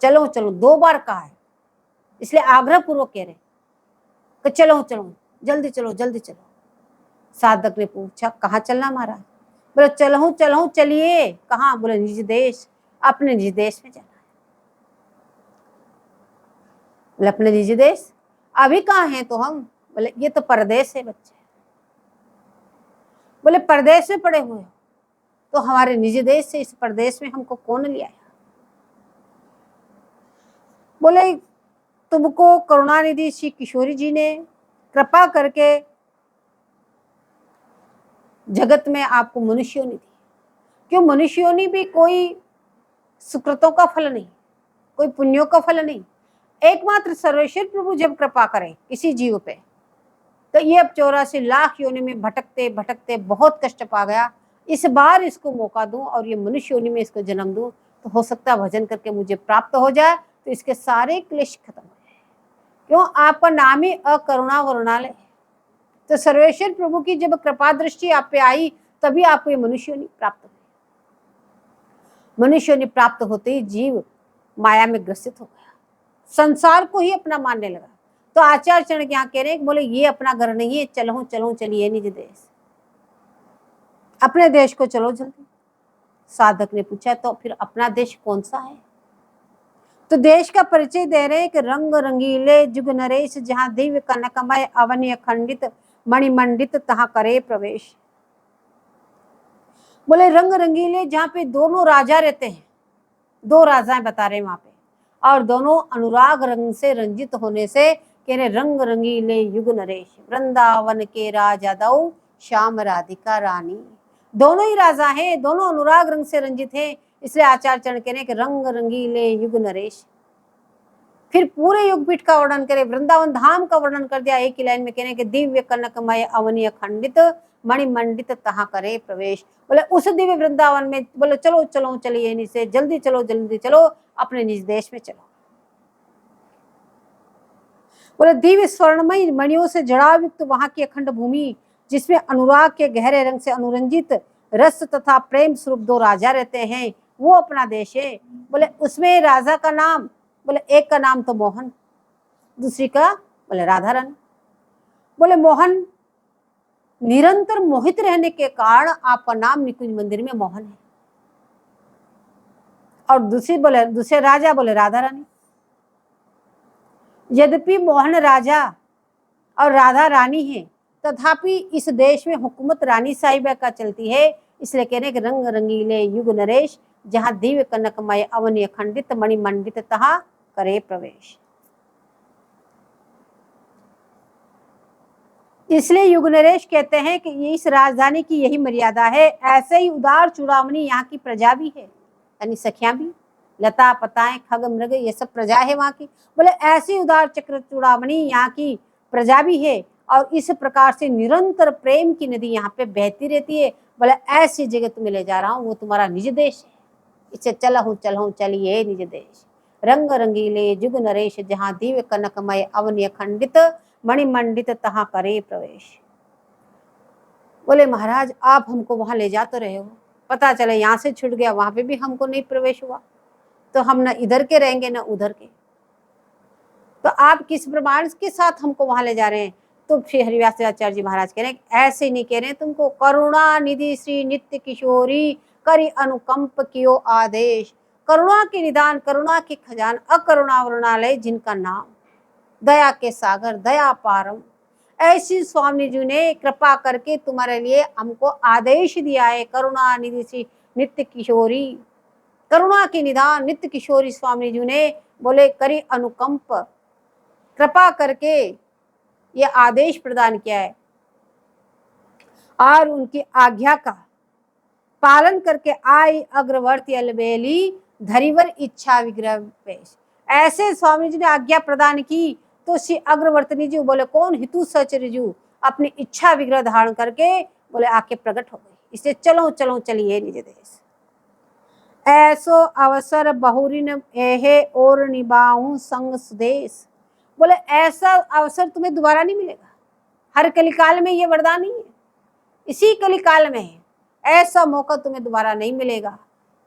चलो चलो 2 बार कहा है, इसलिए आग्रह पूर्वक कह रहे कि चलो चलो जल्दी चलो जल्दी चलो। साधक ने पूछा कहाँ चलना महाराज? बोले चलहूँ चलिए। कहाँ? बोले निज देश, अपने निज देश में जाना है। बोले अपने निज देश? अभी कहाँ हैं तो हम? बोले ये तो परदेश है बच्चे। बोले परदेश में पड़े हुए हो तो हमारे निज देश से इस परदेश में हमको कौन ले आया? बोले तुमको करुणानिधि श्री किशोरी जी ने कृपा करके जगत में आपको मनुष्योनि दी। क्यों? मनुष्योनि भी कोई सुकृतों का फल नहीं, कोई पुण्यों का फल नहीं। एकमात्र सर्वेश्वर प्रभु जब कृपा करे किसी जीव पे तो ये अब 84 लाख योनि में भटकते भटकते बहुत कष्ट पा गया। इस बार इसको मौका दूं और ये मनुष्य योनि में इसको जन्म दूं तो हो सकता है भजन करके मुझे प्राप्त हो जाए तो इसके सारे क्लेश खत्म हो जाए। क्यों? आपका नाम ही अकरुणा वरुणालय। तो सर्वेश्वर प्रभु की जब कृपा दृष्टि आप पे आई तभी आपको ये मनुष्य योनि प्राप्त हुई। मनुष्य योनि प्राप्त होते ही जीव माया में ग्रसित हो गया, संसार को ही अपना मानने लगा। तो आचार्य चरण यहाँ कह रहे हैं बोले ये अपना घर नहीं है, चलूं चलिए निज देश, अपने देश को चलो जल्दी। साधक ने पूछा तो फिर अपना देश कौन सा है? तो देश का परिचय दे रहे हैं कि रंग रंगीले जुग नरेश जहाँ दिव्य कनकमय अवन्य खंडित मणिमंडित तहाँ करे प्रवेश। बोले रंग रंगीले जहाँ पे दोनों राजा रहते हैं, 2 राजाएं बता रहे हैं वहां पे, और दोनों अनुराग रंग से रंजित होने से कह रहे रंग रंगीले युग नरेश वृंदावन के राजा दौ श्याम राधिका रानी। दोनों ही राजा हैं, दोनों अनुराग रंग से रंजित हैं, इसलिए आचार्य चरण कह रहे कि रंग रंगीले युग नरेश। फिर पूरे युग पीठ का वर्णन करे, वृंदावन धाम का वर्णन कर दिया एक ही लाइन में, कहने के दिव्य कनकमय अवनीय खंडित मणिमंडित तहाँ करे प्रवेश। बोले उस दिव्य वृंदावन में बोले चलो चलिए नीचे, जल्दी चलो अपने निज देश में चलो। बोले दिव्य स्वर्णमय मणियों से जड़ायुक्त वहां की अखंड भूमि जिसमें अनुराग के गहरे रंग से अनुरंजित रस तथा प्रेम स्वरूप 2 राजा रहते हैं, वो अपना देश है। बोले उसमें राजा का नाम, बोले एक का नाम तो मोहन, दूसरी का बोले राधा रानी। बोले मोहन निरंतर मोहित रहने के कारण आपका नाम निकुंज मंदिर में मोहन है, और दूसरे राजा बोले राधा रानी। यद्यपि मोहन राजा और राधा रानी है तथापि इस देश में हुकूमत रानी साहिबा का चलती है, इसलिए कहने के रंग रंगीले युग नरेश जहाँ दिव्य कनकमय अवन्य खंडित मणिमंडित तहाँ करे प्रवेश। इसलिए युग नरेश कहते हैं कि इस राजधानी की यही मर्यादा है। ऐसे ही उदार चूड़ामणि यहाँ की प्रजा भी है, यानी सखियां भी, लता पताएं खग मृग ये सब प्रजा है वहां की। बोले ऐसी उदार चक्र चूड़ामणि यहाँ की प्रजा भी है, और इस प्रकार से निरंतर प्रेम की नदी यहाँ पे बहती रहती है। बोले ऐसी जगह तुम्हें ले जा रहा हूँ, वो तुम्हारा निज देश है, इससे चलहूँ चलिए निज देश। रंग रंगीले जुग नरेश जहाँ दिव्य कनकमय अवन्य खंडित मणिमंडित तहाँ करे प्रवेश। बोले महाराज आप हमको वहां ले जा तो रहे हो, पता चले यहाँ से छूट गया, वहां पे भी हमको नहीं प्रवेश हुआ तो हम न इधर के रहेंगे न उधर के, तो आप किस प्रमाण के साथ हमको वहां ले जा रहे हैं? तो श्री हरिव्यास आचार्य जी महाराज कह रहे हैं ऐसे नहीं कह रहे हैं, तुमको करुणा निधि श्री नित्य किशोरी करी अनुकंप कियो आदेश। करुणा के निदान, करुणा के खजान, अकरुणा वरुणालय जिनका नाम, दया के सागर दया पारम, ऐसी स्वामी जी ने कृपा करके तुम्हारे लिए हमको आदेश दिया है। करुणा निधि श्री नित्य किशोरी, करुणा के निदान नित्य किशोरी स्वामी जी ने बोले करी अनुकंप, कृपा करके ये आदेश प्रदान किया है, और उनकी आज्ञा का पालन करके आई अग्रवर्ती अलबेली धरिवर इच्छा विग्रह पेश। ऐसे स्वामी जी ने आज्ञा प्रदान की तो श्री अग्रवर्तनी जी बोले कौन हितु सच रिजु अपनी इच्छा विग्रह धारण करके बोले आके प्रकट हो गई। इसलिए चलो चलो चलिए निज देश। ऐसो अवसर बहुरिन एहे और निभाऊं संग सुदेश। बोले ऐसा अवसर तुम्हें दोबारा नहीं मिलेगा। हर कलिकाल में ये वरदान नहीं है, इसी कलिकाल में है। ऐसा मौका तुम्हें दोबारा नहीं मिलेगा,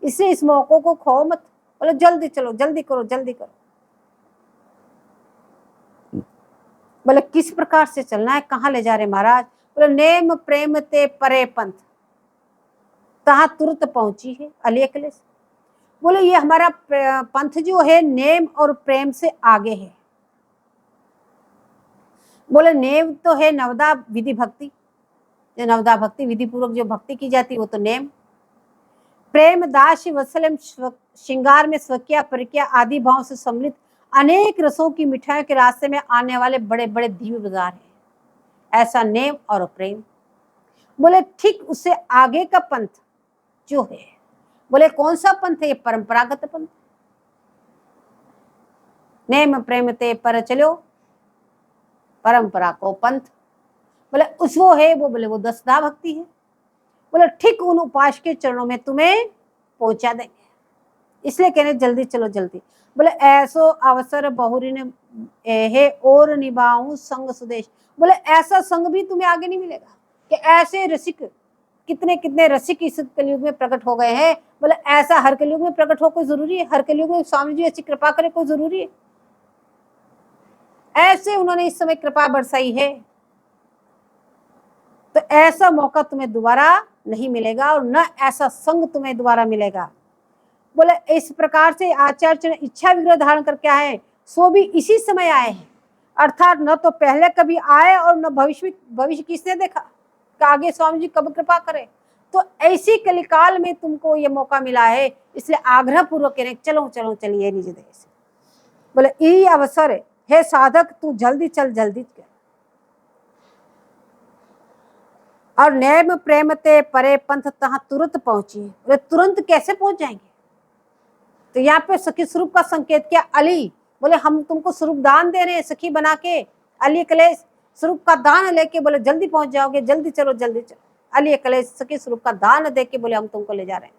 इसलिए इस मौके को खो मत। बोले जल्दी चलो, जल्दी करो, जल्दी करो। बोले किस प्रकार से चलना है, कहाँ ले जा रहे महाराज? बोले नेम प्रेम ते परे पंथ तहा तुरंत पहुंची है अलेकले। बोले ये हमारा पंथ जो है नेम और प्रेम से आगे है। बोले नेम तो है नवदा विधि भक्ति, जो नवदा भक्ति विधि पूर्वक जो भक्ति की जाती है वो तो नेम। प्रेम दास वत्सलम श्रृंगार में स्वकिया परिक्या आदि भाव से सम्मिलित अनेक रसों की मिठाइयों के रास्ते में आने वाले बड़े बड़े दिव्य बाजार हैं। ऐसा नेम और प्रेम। बोले ठीक उससे आगे का पंथ जो है, बोले कौन सा पंथ है? ये परंपरागत पंथ। नेम प्रेम ते पर चलो, परंपरा को पंथ। बोले उस वो है वो, बोले वो दसदा भक्ति है। बोले ठीक उन उपास के चरणों में तुम्हें पहुंचा देंगे, इसलिए कहने जल्दी चलो जल्दी। बोले ऐसो अवसर बहुरी ने है और निभाऊं संग सुदेश। बोले ऐसा संग भी तुम्हें आगे नहीं मिलेगा कि ऐसे रसिक, कितने कितने रसिक इस कलयुग में प्रकट हो गए हैं। बोले ऐसा हर कलयुग में प्रकट हो कोई जरूरी है? हर कलयुग में स्वामी जी ऐसी कृपा करे कोई जरूरी है? ऐसे उन्होंने इस समय कृपा बरसाई है, तो ऐसा मौका तुम्हें दोबारा नहीं मिलेगा और न ऐसा संग तुम्हें दोबारा मिलेगा। बोले इस प्रकार से आचार्य ने इच्छा विग्रह धारण करके आए, सो भी इसी समय आए हैं। अर्थात न तो पहले कभी आए और न भविष्य किसने देखा कि आगे स्वामी जी कब कृपा करे। तो ऐसी कलिकाल में तुमको ये मौका मिला है, इसलिए आग्रह पूर्वक कहने चलो चलो चलिए निज देश। बोले यही अवसर है साधक, तू जल्दी चल, जल्दी चल। और नेम प्रेम ते परे पंथ तहां तुरंत पहुंची। बोले तुरंत कैसे पहुंच जाएंगे? तो यहाँ पे सखी स्वरूप का संकेत क्या? अली बोले हम तुमको स्वरूप दान दे रहे हैं, सखी बना के अली कलेश स्वरूप का दान लेके बोले जल्दी पहुंच जाओगे, जल्दी चलो जल्दी चलो। अली कलेश सखी स्वरूप का दान दे के बोले हम तुमको ले जा रहे हैं।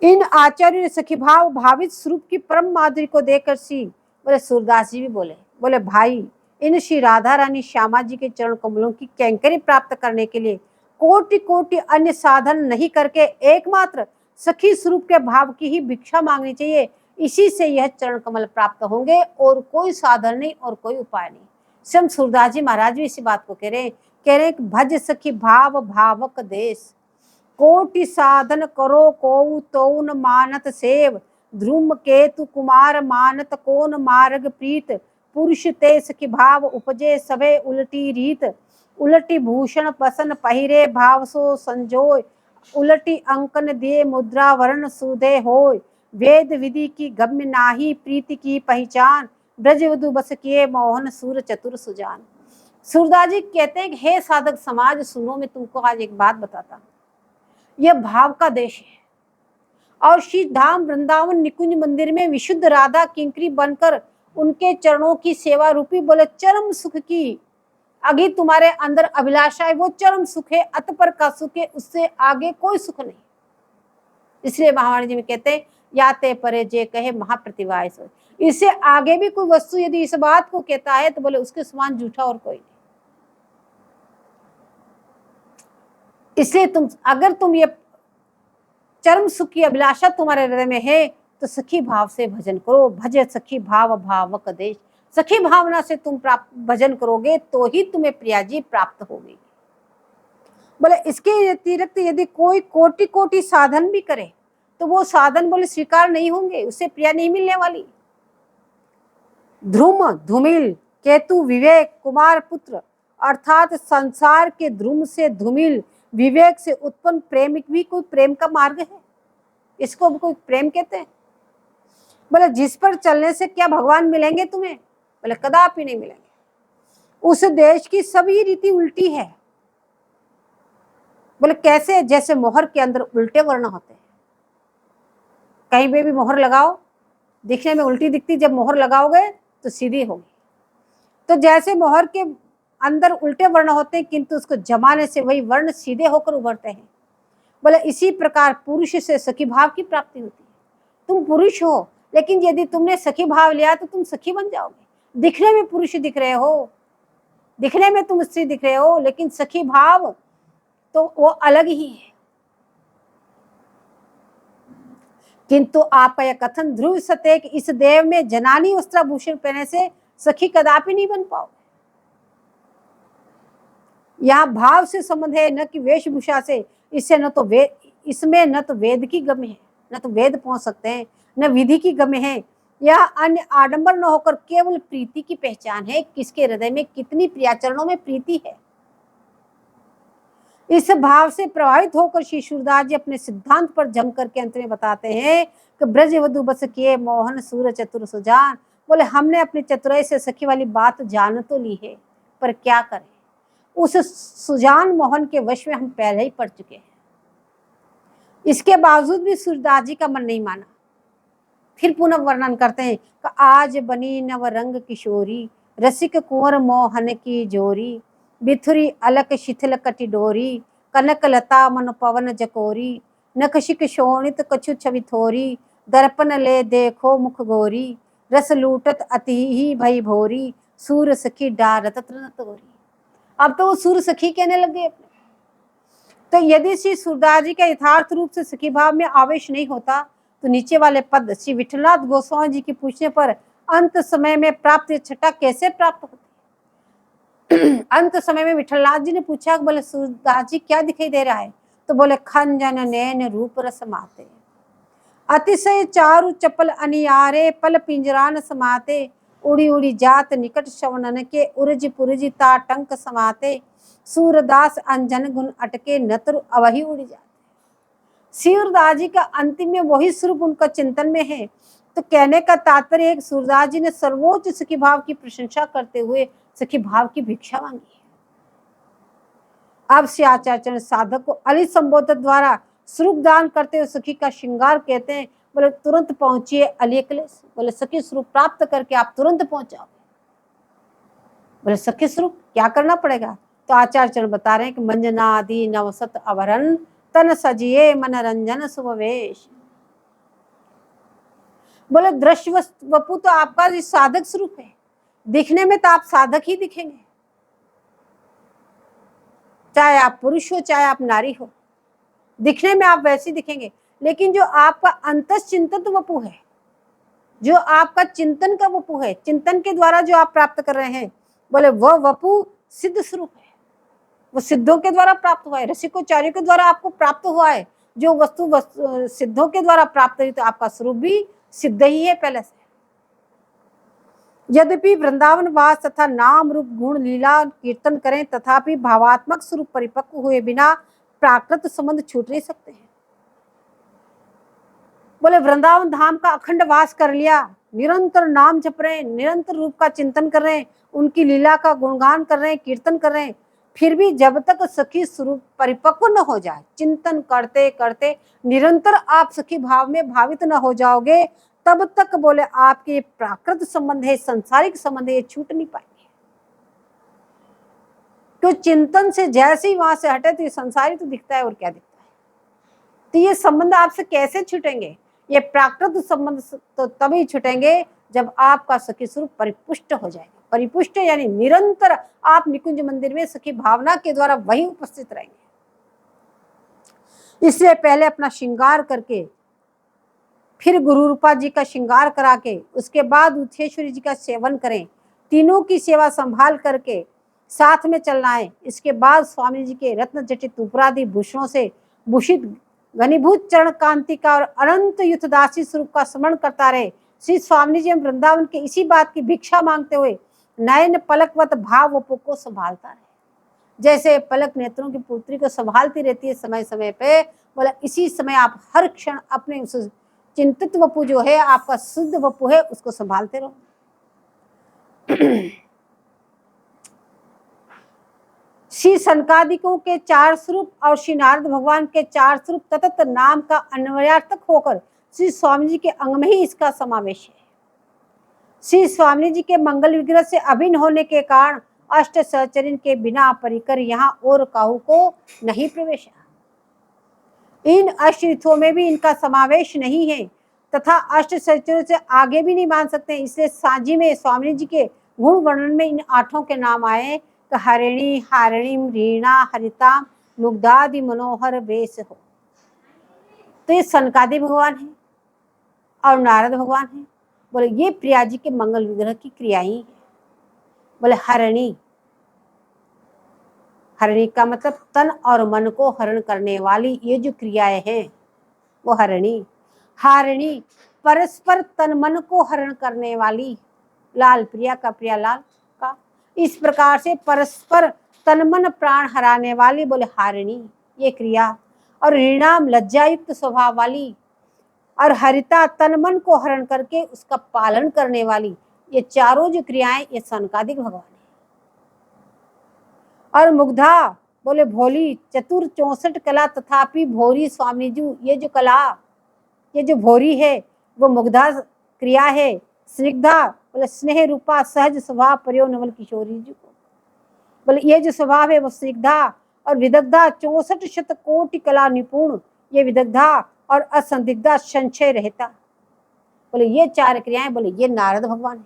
इन आचार्य ने सखी भाव भावित स्वरूप की परम माधुरी को देकर सी बोले सूरदास जी भी बोले भाई इन श्री राधा रानी श्यामा जी के चरण कमलों की कैंकरी प्राप्त करने के लिए कोटि कोटि अन्य साधन नहीं करके एकमात्र सखी स्वरूप के भाव की ही भिक्षा मांगनी चाहिए। इसी से यह चरण कमल प्राप्त होंगे और कोई साधन नहीं और कोई उपाय नहीं। स्वयं सूरदास जी महाराज भी इसी बात को कह रहे हैं भज सखी भाव भावक देश, कोटि साधन करो को तौन मानत सेव, ध्रुम केतु कुमार मानत कौन मार्ग प्रीत, पुरुष ते सखी भाव उपजे सभे उलटी रीत, उलटी भूषण पसन पहिरे भाव सो संजोय, उलटी अंकन दिए मुद्रा वर्ण सुधे होय, वेद विधि की गम्य नाही प्रीति की पहचान, ब्रज वधु बस किए मोहन सूर चतुर सुजान। सूरदास जी कहते हैं कि हे साधक समाज सुनो, मैं तुमको आज एक बात बताता हूँ। यह भाव का देश है और श्री धाम वृंदावन निकुंज मंदिर में विशुद्ध राधा किंकरी बनकर उनके चरणों की सेवा रूपी बोले चरम सुख की अगी तुम्हारे अंदर अभिलाषा है, वो चरम सुख है, अतपर का सुख है, उससे आगे कोई सुख नहीं। इसलिए महावाणी जी में कहते हैं याते परे जे कहे महाप्रतिभा। इससे आगे भी कोई वस्तु यदि इस बात को कहता है तो बोले उसके समान झूठा और कोई नहीं। इसलिए अगर तुम ये चरम सुख की अभिलाषा तुम्हारे हृदय में है तो सखी भाव से भजन करो। भजे सखी भाव भावक देश, सखी भावना से तुम भजन करोगे तो ही तुम्हें प्रिया जी प्राप्त होगी। बोले इसके अतिरिक्त यदि कोई कोटि कोटि साधन भी करे तो वो साधन बोले स्वीकार नहीं होंगे, उससे प्रिया नहीं मिलने वाली। ध्रुम धूमिल केतु विवेक कुमार पुत्र, अर्थात संसार के ध्रुम से धूमिल विवेक से उत्पन्न प्रेम भी कोई प्रेम का मार्ग है, इसको भी कोई प्रेम कहते हैं। बोले जिस पर चलने से क्या भगवान मिलेंगे तुम्हें? बोले कदापि नहीं मिलेंगे। उस देश की सभी रीति उल्टी है। बोले कैसे? जैसे मोहर के अंदर उल्टे वर्ण होते हैं, कहीं पे भी मोहर लगाओ दिखने में उल्टी दिखती, जब मोहर लगाओगे तो सीधी होगी। तो जैसे मोहर के अंदर उल्टे वर्ण होते हैं, किंतु उसको जमाने से वही वर्ण सीधे होकर उभरते हैं। बोले इसी प्रकार पुरुष से सखी भाव की प्राप्ति होती है। तुम पुरुष हो, लेकिन यदि तुमने सखी भाव लिया तो तुम सखी बन जाओगे। दिखने में पुरुष दिख रहे हो, दिखने में तुम स्त्री दिख रहे हो, लेकिन सखी भाव तो वो अलग ही है। किंतु आपका यह कथन ध्रुव सत्य कि इस देव में जनानी वस्त्राभूषण पहने से सखी कदापि नहीं बन पाओ। यहाँ भाव से संबंध है, न कि वेशभूषा से। इससे न तो वेद, इसमें न तो वेद की गम्य है, न तो वेद पहुंच सकते हैं, न विधि की गम्य है। यह अन्य आडंबर न होकर केवल प्रीति की पहचान है। किसके हृदय में कितनी प्रियाचरणों में प्रीति है। इस भाव से प्रभावित होकर श्री सूरदास जी अपने सिद्धांत पर जम करके अंत में बताते हैं कि ब्रज वधु बस किए मोहन सूर चतुर सुजान। बोले हमने अपनी चतुराई से सखी वाली बात जान तो ली है, पर क्या करें, उस सुजान मोहन के वश में हम पहले ही पड़ चुके हैं। इसके बावजूद भी सूरदास जी का मन नहीं माना। फिर पुनः वर्णन करते हैं कि आज बनी नव रंग किशोरी, रसिक कुंवर मोहन की जोरी, बिथुरी अलक शिथिल कटि डोरी, कनक लता मन पवन जकोरी, नखशिक शोणित कछु छवि थोरी, दर्पण ले देखो मुख गोरी, रस लूटत अति ही भई भोरी, सूर सखी डारत तृण तोरी। अब तो वो सूर सखी कहने लग गए अपने। तो यदि श्री सूरदास जी का यथार्थ रूप से सखी भाव में आवेश नहीं होता तो नीचे वाले पद श्री विठलनाथ गोस्वामी जी के पूछने पर अंत समय में प्राप्त छटा कैसे प्राप्त होती। अंत समय में विठलनाथ जी ने पूछा, बोले सूरदास जी क्या दिखाई दे रहा है? तो बोले खंजन नैन रूप रस माते, अतिशय चारु चपल अनियारे, पल पिंजरान समाते, उड़ी उड़ी जात निकट श्रवणन के, उर्ज पुरज ताटंक समाते, सूरदास अंजन गुण अटके, नतर अवही उड़ी जाते। सूरदास जी का अंतिम में वही स्वरूप उनका चिंतन में है। तो कहने का तात्पर्य है सूरदास जी ने सर्वोच्च सखी भाव की प्रशंसा करते हुए सखी भाव की भिक्षा मांगी है। अब श्री आचार्य साधक को अली संबोधन द्वारा स्वरूप दान करते हुए सखी का श्रृंगार कहते हैं। बोले तुरंत पहुंचिए अली कलेश। बोले सखी स्वरूप प्राप्त करके आप तुरंत पहुंच जाओ। बोले सखी स्वरूप क्या करना पड़ेगा? तो आचार्य बता रहे हैं कि मंजना आदि नवसत अवरण, तन सजिए मन रंजन सुवेश। बोले दृश्य वपु तो आपका साधक स्वरूप है। दिखने में तो आप साधक ही दिखेंगे, चाहे आप पुरुष हो चाहे आप नारी हो, दिखने में आप वैसे दिखेंगे। लेकिन जो आपका अंतःचिंतन वपु है, जो आपका चिंतन का वपु है, चिंतन के द्वारा जो आप प्राप्त कर रहे हैं, बोले वह वपु सिद्ध स्वरूप है। वो सिद्धों के द्वारा प्राप्त हुआ है, रसिकोचार्यों के द्वारा आपको प्राप्त हुआ है। जो वस्तु सिद्धों के द्वारा प्राप्त हुई, तो आपका स्वरूप भी सिद्ध ही है पहले से। यद्यपि वृंदावन वास तथा नाम रूप गुण लीला कीर्तन करें, तथापि भावात्मक स्वरूप परिपक्व हुए बिना प्राकृत संबंध छूट नहीं सकते हैं। बोले वृंदावन धाम का अखंड वास कर लिया, निरंतर नाम जप रहे हैं, निरंतर रूप का चिंतन कर रहे हैं, उनकी लीला का गुणगान कर रहे हैं, कीर्तन कर रहे हैं, फिर भी जब तक सखी स्वरूप परिपक्व न हो जाए, चिंतन करते करते निरंतर आप सखी भाव में भावित न हो जाओगे, तब तक बोले आपके प्राकृत संबंध है, सांसारिक संबंध है, छूट नहीं पाएंगे। तो चिंतन से जैसे ही वहां से हटे तो ये संसारी तो दिखता है और क्या दिखता है। तो ये संबंध आपसे कैसे छूटेंगे? ये प्राकृत संबंध तो तभी छूटेंगे जब आपका सखी स्वरूप परिपुष्ट हो जाएगा। परिपुष्ट यानी निरंतर आप निकुंज मंदिर में सखी भावना के द्वारा वही उपस्थित रहेंगे। इसलिए पहले अपना श्रृंगार करके, फिर गुरु रूपा जी का श्रृंगार करा के, उसके बाद उथेश्वरी जी का सेवन करें। तीनों की सेवा संभाल करके साथ में चलना है। इसके बाद स्वामी जी के रत्न जटित उपरादि भूषणों से भूषित घनीभूत चरण कांति का और अनंत युद्धदासी स्वरूप का स्मरण करता रहे। श्री स्वामी जी वृंदावन के इसी बात की भिक्षा मांगते हुए नयन पलकवत भाव वपु को संभालता रहे। जैसे पलक नेत्रों की पुत्री को संभालती रहती है समय समय पे, बोला इसी समय आप हर क्षण अपने उस चिंतित वपु जो है, आपका शुद्ध वपु है, उसको संभालते रहो। श्री सनकादिकों के 4 स्वरूप और श्री नारद भगवान के 4 स्वरूप तत्त नाम का अन्वयार्थक होकर श्री स्वामी जी के अंग में ही इसका समावेश है। श्री स्वामी जी के मंगल विग्रह से अभिन्न होने के कारण अष्ट सहचरण के बिना परिकर यहाँ और काहू को नहीं प्रवेश। इन अष्ट तीर्थों में भी इनका समावेश नहीं है तथा अष्ट सहचरों से आगे भी नहीं मान सकते। इसलिए सांझी में स्वामी जी के गुण वर्णन में इन आठों के नाम आए तो हरिणी, हारिणी, रीणा, हरिता, मुग्धादि मनोहर वेश हो। तो ये सनकादि भगवान है और नारद भगवान है। बोले ये प्रिया जी के मंगल विग्रह की क्रियाएं हैं। बोले हरिणी, हरिणी का मतलब तन और मन को हरण करने वाली ये जो क्रियाएं हैं वो हरिणी। हारिणी परस्पर तन मन को हरण करने वाली, लाल प्रिया का प्रिया लाल का, इस प्रकार से परस्पर तन मन प्राण हराने वाली बोले हारिणी ये क्रिया। और ऋणाम लज्जायुक्त स्वभाव वाली, और हरिता तन मन को हरण करके उसका पालन करने वाली, ये चारों जो क्रियाएं ये सनकादिक भगवान है। और मुग्धा बोले भोली, चतुर 64 कला तथापि भोरी स्वामी जी, ये जो कला ये जो भोरी है वो मुग्धा क्रिया है। स्निग्धा बोले स्नेह रूपा सहज स्वभाव पर्यो नवल किशोरी जी को, बोले ये जो स्वभाव है वो स्निग्धा। और विदग्धा 64 शतकोटि कला निपुण, ये विदग्धा। और असंदिग्धा संशय रहता, बोले ये चार क्रियाएं बोले ये नारद भगवान है।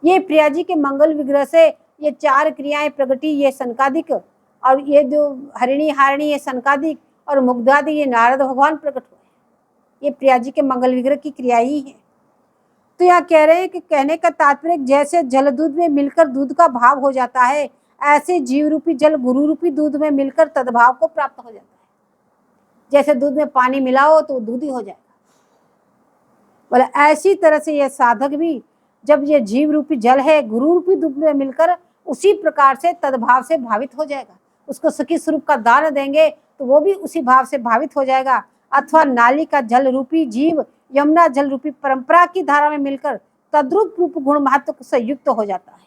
ये प्रिया जी के मंगल विग्रह से ये चार क्रियाएं प्रगटी, ये सनकादिक। और ये जो हरिणी हारिणी ये सनकादिक और मुग्धादि ये नारद भगवान प्रकट हुए। ये प्रिया जी के मंगल विग्रह की क्रिया ही है। तो यहाँ कह रहे हैं कि कहने का तात्पर्य जैसे जल दूध में मिलकर दूध का भाव हो जाता है, ऐसे जीव रूपी जल गुरु रूपी दूध में मिलकर तद्भाव को प्राप्त हो जाता है। जैसे दूध में पानी मिलाओ तो दूध ही हो जाएगा। बोले ऐसी तरह से यह साधक भी जब ये जीव रूपी जल है गुरु रूपी दूध में मिलकर उसी प्रकार से तद्भाव से भावित हो जाएगा। उसको सखी स्वरूप का दान देंगे तो वो भी उसी भाव से भावित हो जाएगा। अथवा नाली का जल रूपी जीव यमुना जल रूपी परंपरा की धारा में मिलकर तद्रूप रूप गुण महत्व से युक्त हो जाता है।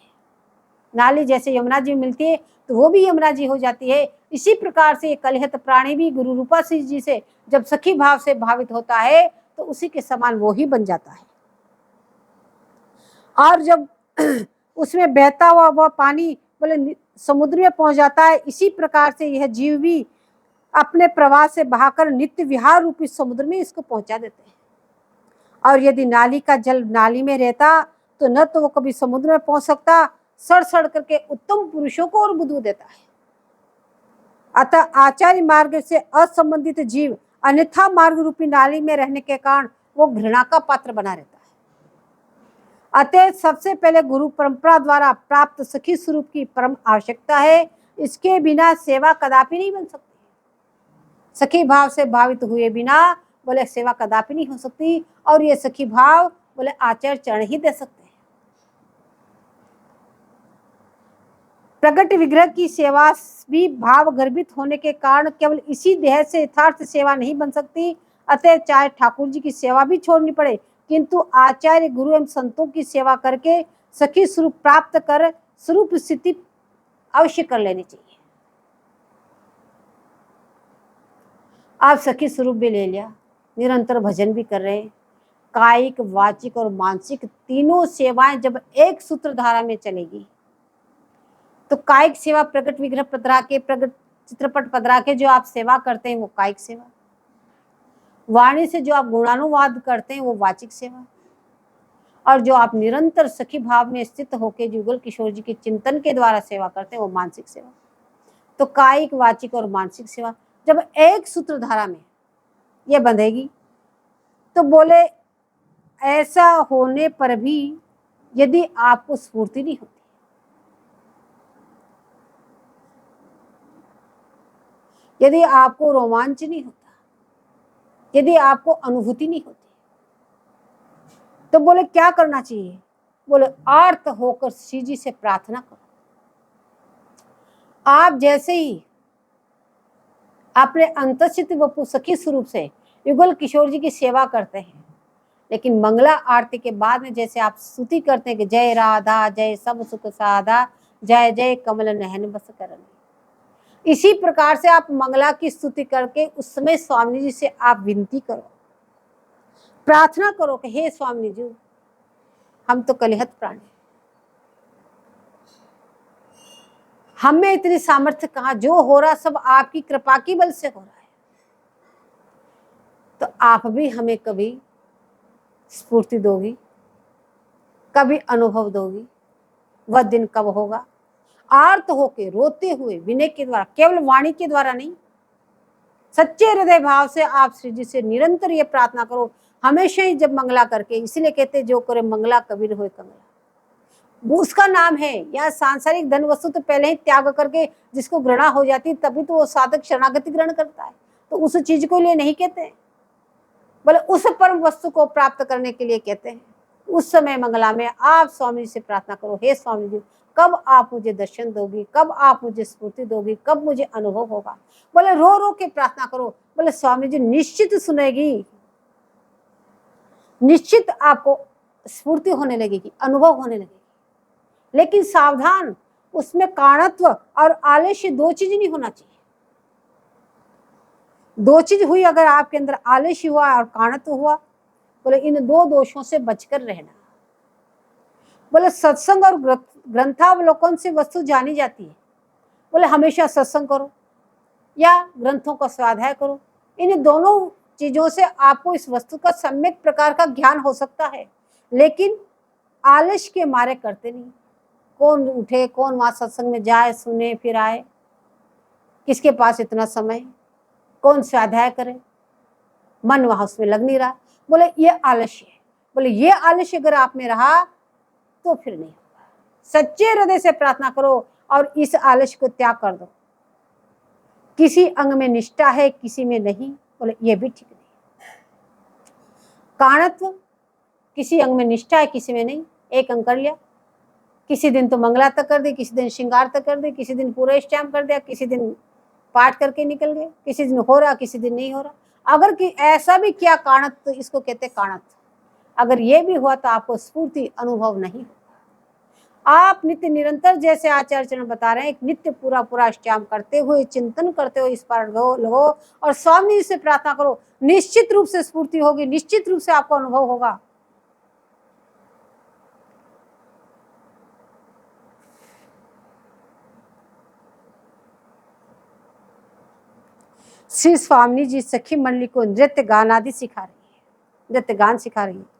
नाली जैसे यमुना जी मिलती है तो वो भी यमुना जी हो जाती है। इसी प्रकार से ये कलिहत प्राणी भी गुरु रूपा जी से जब सखी भाव से भावित होता है तो उसी के समान वो ही बन जाता है। और जब उसमें बहता हुआ वह पानी बोले समुद्र में पहुंच जाता है, इसी प्रकार से यह जीव भी अपने प्रवाह से बहाकर नित्य विहार रूपी समुद्र में इसको पहुंचा देते हैं। और यदि नाली का जल नाली में रहता तो न तो वो कभी समुद्र में पहुंच सकता, सड़ सड़ करके उत्तम पुरुषों को और बुद्धू देता है। अतः आचार्य मार्ग से असंबंधित जीव अन्यथा मार्ग रूपी नाली में रहने के कारण वो घृणा का पात्र बना रहता है। अतः सबसे पहले गुरु परंपरा द्वारा प्राप्त सखी स्वरूप की परम आवश्यकता है। इसके बिना सेवा कदापि नहीं बन सकती। सखी भाव से भावित हुए बिना बोले सेवा कदापि नहीं हो सकती। और ये सखी भाव बोले आचार्य चरण ही दे सकते हैं। प्रगट विग्रह की सेवा भी भाव गर्भित होने के कारण केवल इसी देह से यथार्थ सेवा नहीं बन सकती। अतः चाहे ठाकुर जी की सेवा भी छोड़नी पड़े किंतु आचार्य गुरु एवं संतों की सेवा करके सखी स्वरूप प्राप्त कर स्वरूप स्थिति अवश्य कर लेनी चाहिए। आप सखी स्वरूप भी ले लिया, निरंतर भजन भी कर रहे हैं, कायिक वाचिक और मानसिक तीनों सेवाएं जब एक सूत्रधारा में चलेगी तो कायिक सेवा प्रकट विग्रह पधरा के प्रकट चित्रपट पधरा के जो आप सेवा करते हैं वो कायिक सेवा, वाणी से जो आप गुणानुवाद करते हैं वो वाचिक सेवा, और जो आप निरंतर सखी भाव में स्थित होकर युगल किशोर जी के चिंतन के द्वारा सेवा करते हैं वो मानसिक सेवा। तो कायिक वाचिक और मानसिक सेवा जब एक सूत्रधारा में ये बंधेगी तो बोले ऐसा होने पर भी यदि आपको स्फूर्ति नहीं होती, यदि आपको रोमांच नहीं होता, यदि आपको अनुभूति नहीं होती, तो बोले क्या करना चाहिए? बोले आर्त होकर श्री जी से प्रार्थना करो। आप जैसे ही अपने अंतस्थित वपु सखी स्वरूप से युगल किशोर जी की सेवा करते हैं, लेकिन मंगला आरती के बाद में जैसे आप स्तुति करते हैं कि जय राधा जय सब सुख साधा जय जय कमल नयन बस करन, इसी प्रकार से आप मंगला की स्तुति करके उस समय स्वामी जी से आप विनती करो प्रार्थना करो कि हे स्वामी जी, हम तो कलिहत प्राणी, हमें इतनी सामर्थ्य कहाँ, जो हो रहा सब आपकी कृपा की बल से हो रहा है। तो आप भी हमें कभी स्फूर्ति दोगी, कभी अनुभव दोगी। वह दिन कब होगा? आर्त होके रोते हुए विनय के द्वारा, केवल वाणी के द्वारा नहीं, सच्चे हृदय भाव से आप श्री जी से निरंतर ये प्रार्थना करो, हमेशा ही जब मंगला करके। इसलिए कहते जो करे मंगला कबीर होए कंगला, उसका नाम है। या सांसारिक धन वस्तु तो पहले ही त्याग करके जिसको घृणा हो जाती, तभी तो वो साधक शरणागति ग्रहण करता है। तो उस चीज को लिए नहीं कहते, बोले उस परम वस्तु को प्राप्त करने के लिए कहते हैं। उस समय मंगला में आप स्वामी जी से प्रार्थना करो, हे स्वामी जी, कब आप मुझे दर्शन दोगी, कब आप मुझे स्फूर्ति दोगी, कब मुझे अनुभव होगा। बोले रो रो के प्रार्थना करो। बोले स्वामी जी निश्चित सुनेगी, निश्चित आपको स्फूर्ति होने लगेगी, अनुभव होने लगेगी। लेकिन सावधान, उसमें कारणत्व और आलस्य दो चीज नहीं होना चाहिए। दो चीज हुई अगर आपके अंदर, आलस्य हुआ और कारणत्व हुआ, बोले इन दो दोषों से बचकर रहना। बोले सत्संग और ग्रंथावलोकन से वस्तु जानी जाती है। बोले हमेशा सत्संग करो या ग्रंथों का स्वाध्याय करो, इन दोनों चीजों से आपको इस वस्तु का सम्यक प्रकार का ज्ञान हो सकता है। लेकिन आलस्य के मारे करते नहीं। कौन उठे, कौन वहां सत्संग में जाए, सुने फिर आए, किसके पास इतना समय, कौन स्वाध्याय करे, मन वहां उसमें लग नहीं रहा। बोले ये आलस्य है। बोले ये आलस्य अगर आप में रहा तो फिर नहीं होगा। सच्चे हृदय से प्रार्थना करो और इस आलस्य को त्याग कर दो। किसी अंग में निष्ठा है, किसी में नहीं, बोले ये भी ठीक नहीं। कारणत्व, किसी अंग में निष्ठा है, किसी में नहीं। एक अंग कर लिया, किसी दिन तो मंगला तक कर दी, किसी दिन श्रृंगार तक कर दी, किसी दिन पूरा स्टैम्प कर दिया, किसी दिन पाठ करके निकल गए, किसी दिन हो रहा, किसी दिन नहीं हो रहा। अगर कि ऐसा भी किया कारणत्व, तो इसको कहते कारणत्व। अगर ये भी हुआ तो आपको स्फूर्ति अनुभव नहीं होगा। आप नित्य निरंतर, जैसे आचार्य चरण बता रहे हैं, एक नित्य पूरा पूरा स्टैम्प करते हुए, चिंतन करते हुए इस पर लो और स्वामी जी से प्रार्थना करो, निश्चित रूप से स्फूर्ति होगी, निश्चित रूप से आपको अनुभव होगा। श्री स्वामी जी सखी मंडली को नृत्य गान आदि सिखा रही है, नृत्य गान सिखा रही है।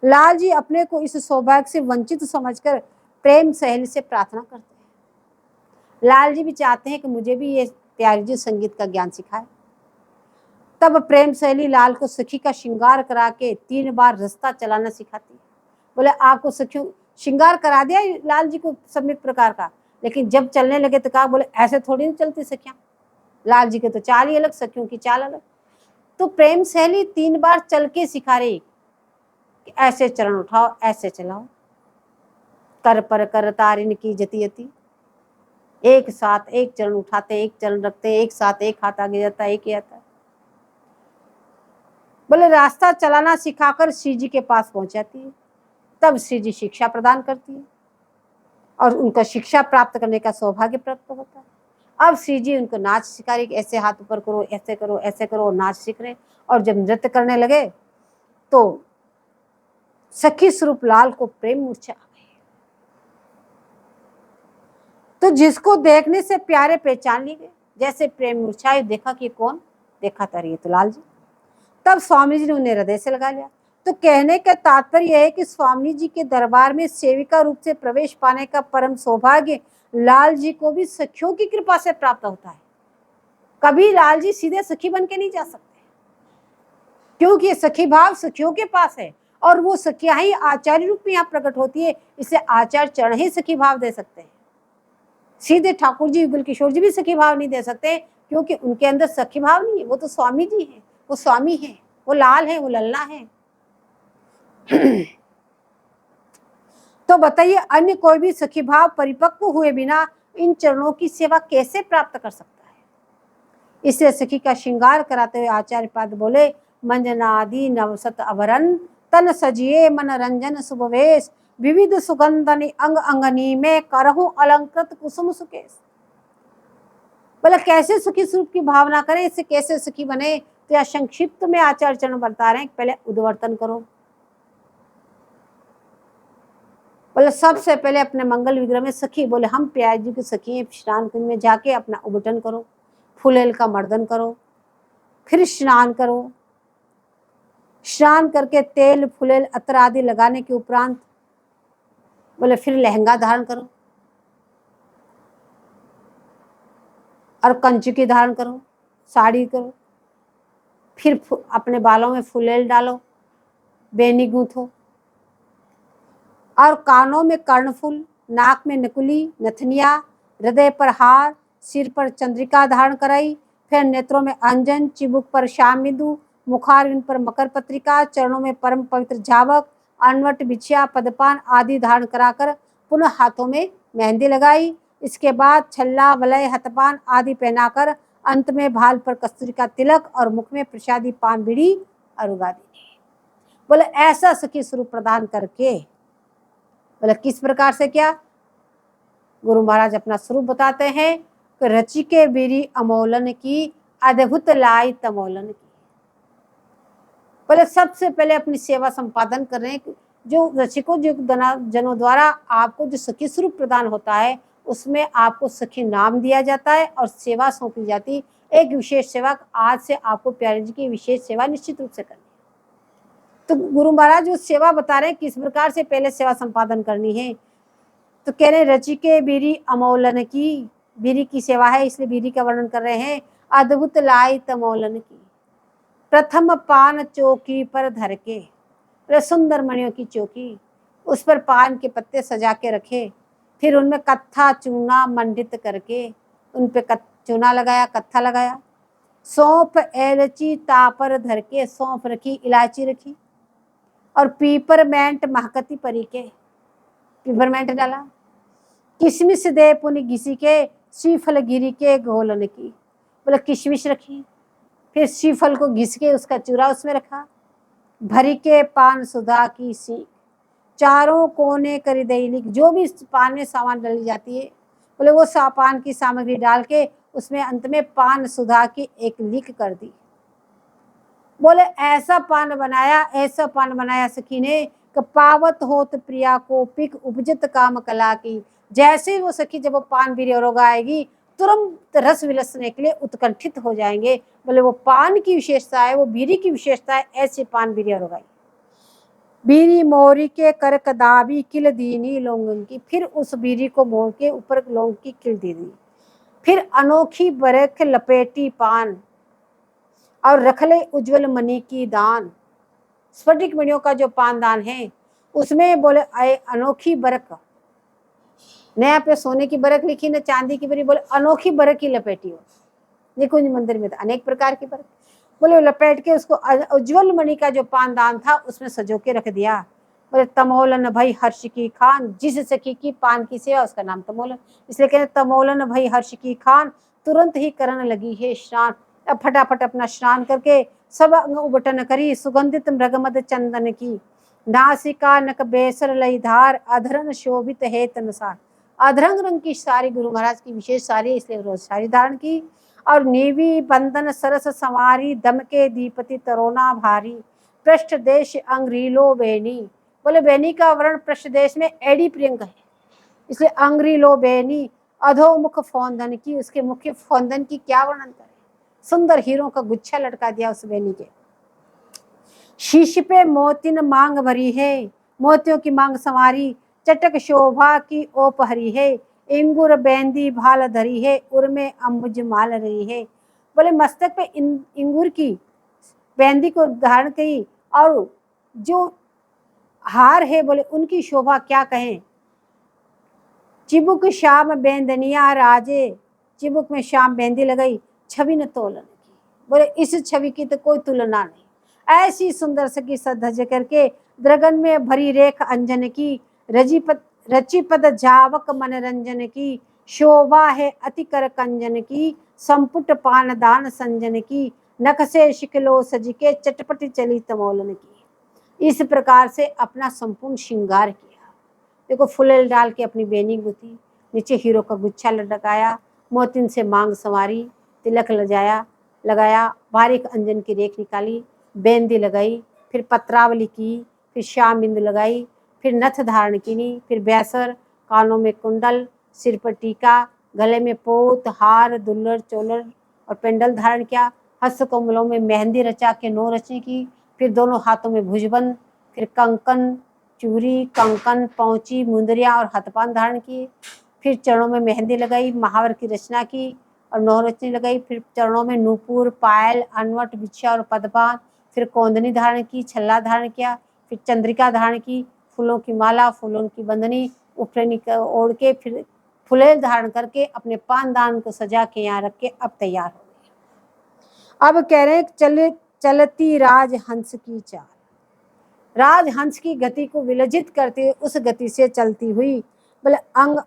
लाल जी अपने को इस सौभाग्य से वंचित समझकर प्रेम सहेली से प्रार्थना करते हैं। लाल जी भी चाहते हैं कि मुझे भी ये प्यारी जी संगीत का ज्ञान सिखाए। तब प्रेम सहेली लाल को सखी का श्रृंगार करा के 3 बार रास्ता चलाना सिखाती है। बोले आपको सखियों श्रृंगार करा दिया लाल जी को सम्यक प्रकार का, लेकिन जब चलने लगे तो कहा, बोले ऐसे थोड़ी नहीं चलती सखियां, लाल जी के तो चाल ही अलग, सखियों की चाल अलग। तो प्रेम सहेली 3 बार चल के सिखा रही कि ऐसे चरण उठाओ, ऐसे चलाओ, कर पर कर तारिन की जतियति। एक साथ एक चरण उठाते, एक चरण रखते, एक साथ एक हाथ आगे जाता, एक ही आता। बोले रास्ता चलाना सिखाकर श्री जी के पास पहुंचाती है। तब श्री जी शिक्षा प्रदान करती है और उनका शिक्षा प्राप्त करने का सौभाग्य प्राप्त होता है। अब श्री जी उनको नाच सिखा रही, ऐसे हाथ ऊपर करो, ऐसे करो, ऐसे करो, नाच सीख रहे। और जब नृत्य करने लगे तो सखी स्वरूप लाल को प्रेम मूर्छा आ गई। तो जिसको देखने से प्यारे पहचान लिए गए, जैसे प्रेम मूर्छा, देखा कि कौन, देखा था ये तो लाल जी। तब स्वामी जी ने उन्हें हृदय से लगा लिया। तो कहने का तात्पर्य है कि स्वामी जी के दरबार में सेविका रूप से प्रवेश पाने का परम सौभाग्य लाल जी को भी सखियों की कृपा से प्राप्त होता है। कभी लाल जी सीधे सखी बन के नहीं जा सकते, क्योंकि सखी भाव सखियों के पास है और वो सखियां ही आचार्य रूप में यहाँ प्रकट होती है। इसे आचार्य चरण ही सखी भाव दे सकते हैं। सीधे ठाकुर जी, युगल किशोर जी भी सखी भाव नहीं दे सकते, क्योंकि उनके अंदर सखी भाव नहीं है। वो तो स्वामी जी हैं, वो स्वामी है, वो लाल है, वो लल्ला है। तो बताइए अन्य कोई भी सखी भाव परिपक्व हुए बिना इन चरणों की सेवा कैसे प्राप्त कर सकता है। इसलिए सखी का श्रृंगार कराते हुए आचार्य पाद बोले, मंजनादि नवसत अभरन तन सजिए मन रंजन सुभवेश विविध सुगंधनि अंग अंगनी में करहु अलंकृत कुसुम सुकेश। बोले कैसे सुखी स्वरूप की भावना करें, इससे कैसे सुखी बने। तो यहाँ संक्षिप्त में आचार्य चरण बता रहे हैं कि पहले उद्वर्तन करो। बोले सबसे पहले अपने मंगल विग्रह में सखी, बोले हम प्याज जी की सखी हैं, स्नान कुंज में जाके अपना उबटन करो, फुलेल का मर्दन करो, फिर स्नान करो। स्नान करके तेल फुलेल अतर आदि लगाने के उपरांत बोले फिर लहंगा धारण करो और कंचुकी धारण करो, साड़ी करो, फिर अपने बालों में फुलेल डालो, बेनी गूंथो और कानों में कर्णफूल, नाक में नकुली, नथनिया, हृदय पर हार, सिर पर चंद्रिका धारण कराई, फिर नेत्रों में अंजन, चिबुक पर श्याम बिंदु, मुखारविंद पर मकर पत्रिका, चरणों में परम पवित्र झावक, अनवट, बिछिया, पदपान आदि धारण कराकर पुनः हाथों में मेहंदी लगाई। इसके बाद छल्ला, वलय, हथपान आदि पहनाकर अंत में भाल पर कस्तूरी का तिलक और मुख में प्रसादी पान बीड़ी और उगा दी। बोले ऐसा सखी स्वरूप प्रदान करके, बोले किस प्रकार से, क्या गुरु महाराज अपना स्वरूप बताते हैं कि रचिके बीरी अमोलन की, अद्भुत लाई तमोलन की। बोले सबसे पहले अपनी सेवा संपादन कर रहे हैं। जो रचिकों जो जनों द्वारा आपको जो सखी स्वरूप प्रदान होता है उसमें आपको सखी नाम दिया जाता है और सेवा सौंपी जाती, एक विशेष सेवा। आज से आपको प्यारे जी की विशेष सेवा निश्चित रूप से करनी है। तो गुरु महाराज जो सेवा बता रहे हैं किस प्रकार से पहले सेवा संपादन करनी है, तो कह रहे रचिके बीरी अमोलन की, बीरी की सेवा है इसलिए बीरी का वर्णन कर रहे हैं। अद्भुत लाई तमोलन की, प्रथम पान चौकी पर धर के, सुंदर मणियों की चौकी, उस पर पान के पत्ते सजा के रखे, फिर उनमें कत्था चूना मंडित करके उन पे चूना लगाया, कत्था लगाया। सौंफ एलची तापर धर के, सौंफ रखी, इलायची रखी और पीपरमेंट महकती परी के, पीपरमेंट डाला। किशमिश दे पुनि घिसी के, श्रीफल गिरी के घोलन की, बोले किशमिश रखी, फिर श्रीफल को घिस के उसका चूरा उसमें रखा। भरी के पान सुधा की सीख, चारों कोने करी दई लिख, जो भी पान में सामान डाली जाती है बोले वो पान की सामग्री डाल के उसमें अंत में पान सुधा की एक लिख कर दी। बोले ऐसा पान बनाया सखी ने कि पावत होत प्रिया को पिक उपजित काम कला की। जैसे ही वो सखी जब वो पान बीरी और आएगी तुरंत रस विलसने के लिए उत्कंठित हो जाएंगे। बोले वो पान की विशेषता है, वो बीरी की विशेषता है, ऐसे पान बीरी और बीरी मोरी के कर कदाबी किल दीनी लोंगन की, फिर उस बीरी को मोड़ के ऊपर लौंग की किल दी। फिर अनोखी बरख लपेटी पान और रखले उज्जवल मणि की दान, स्फटिक मणियों का जो पान दान है उसमें बोले अनोखी बरक, नया पे सोने की बरक लिखी न चांदी की बरी, बोले अनोखी बरक की लपेटी हो। निकुंज मंदिर में तो अनेक प्रकार की बरक, बोले लपेट के उसको उज्जवल मणि का जो पान दान था उसमें सजो के रख दिया। बोले तमोलन भई हर्ष की खान, जिस सखी की पान की सेवा उसका नाम तमोलन, इसलिए कहते तमोलन भई हर्ष की खान, तुरंत ही करने लगी है स्नान। अब फटाफट अपना स्नान करके सब अंग उबटन करी, सुगंधित मृगमद चंदन की, नासिका नक बेसर लई धार, अधरन शोभित है तनसार। अधरंग रंग की साड़ी गुरु महाराज की विशेष साड़ी, इसलिए रोज साड़ी धारण की। और नीवी बंदन सरस संवारी, दम के दीपति तरोना भारी, पृष्ठ देश अंग्रीलो बेनी, बोले बेनी का वर्ण पृष्ठ देश में एडी प्रियंक है, इसलिए अंग्रीलो बेनी। अधोमुख फौंदन की, उसके मुख्य फौंदन की क्या वर्णन करें, सुंदर हीरों का गुच्छा लटका दिया उस बेनी के। शीश पे मोतिन मांग भरी है, मोतियों की मांग संवारी, चटक शोभा की ओप हरी है, इंगुर बेंदी भाल धरी है, उर्मे अम्बुज माल रही है। बोले मस्तक पे इंगुर की बेंदी को धारण की और जो हार है बोले उनकी शोभा क्या कहें। चिबुक शाम बेंदनिया राजे, चिबुक में शाम बेंदी लगाई, छवि न तोलन की, बोले इस छवि की तो कोई तुलना नहीं। ऐसी सुंदर सखी सधज करके द्रगन में भरी रेख अंजन की, रचिपद जावक मनरंजन की, शोभा है अति कर कंजन की, संपुट पान दान संजन की, नख से शिकलो सज के चटपटी चली तमोलन की। इस प्रकार से अपना संपूर्ण श्रृंगार किया। देखो फुलेल डाल के अपनी बेनी गुथी, नीचे हीरो का गुच्छा लटकाया, मोतिन से मांग संवारी, तिलक लजाया, लगाया, बारीक अंजन की रेख निकाली, बेंदी लगाई, फिर पत्रावली की, फिर श्याम बिंदु लगाई, फिर नथ धारण की, फिर बैसर, कानों में कुंडल, सिर पर टीका, गले में पोत, हार, दुल्लर, चोलर और पेंडल धारण किया, हस्त कमलों में मेहंदी रचा के 9 रचने की, फिर दोनों हाथों में भुजबंद, फिर कंकन, चूड़ी, कंकन, पौची, मुंदरिया और हथपान धारण किए, फिर चरणों में मेहंदी लगाई, महावर की रचना की और 9 रचने लगाई, फिर चरणों में नूपुर, पायल, अनवट, बिछा और पदपान, फिर कोंदनी धारण की, छल्ला धारण किया, फिर चंद्रिका धारण की, फूलों की माला, फूलों की बंदनी उफरनी ओढ़ के, फिर फुलेल धारण करके अपने पानदान को सजा के यहाँ रख के अब तैयार हो गए। अब कह रहे हैं चलती राजहंस की चाल, राजहंस की गति को विलजित करते हुए उस गति से चलती हुई, बोले अंग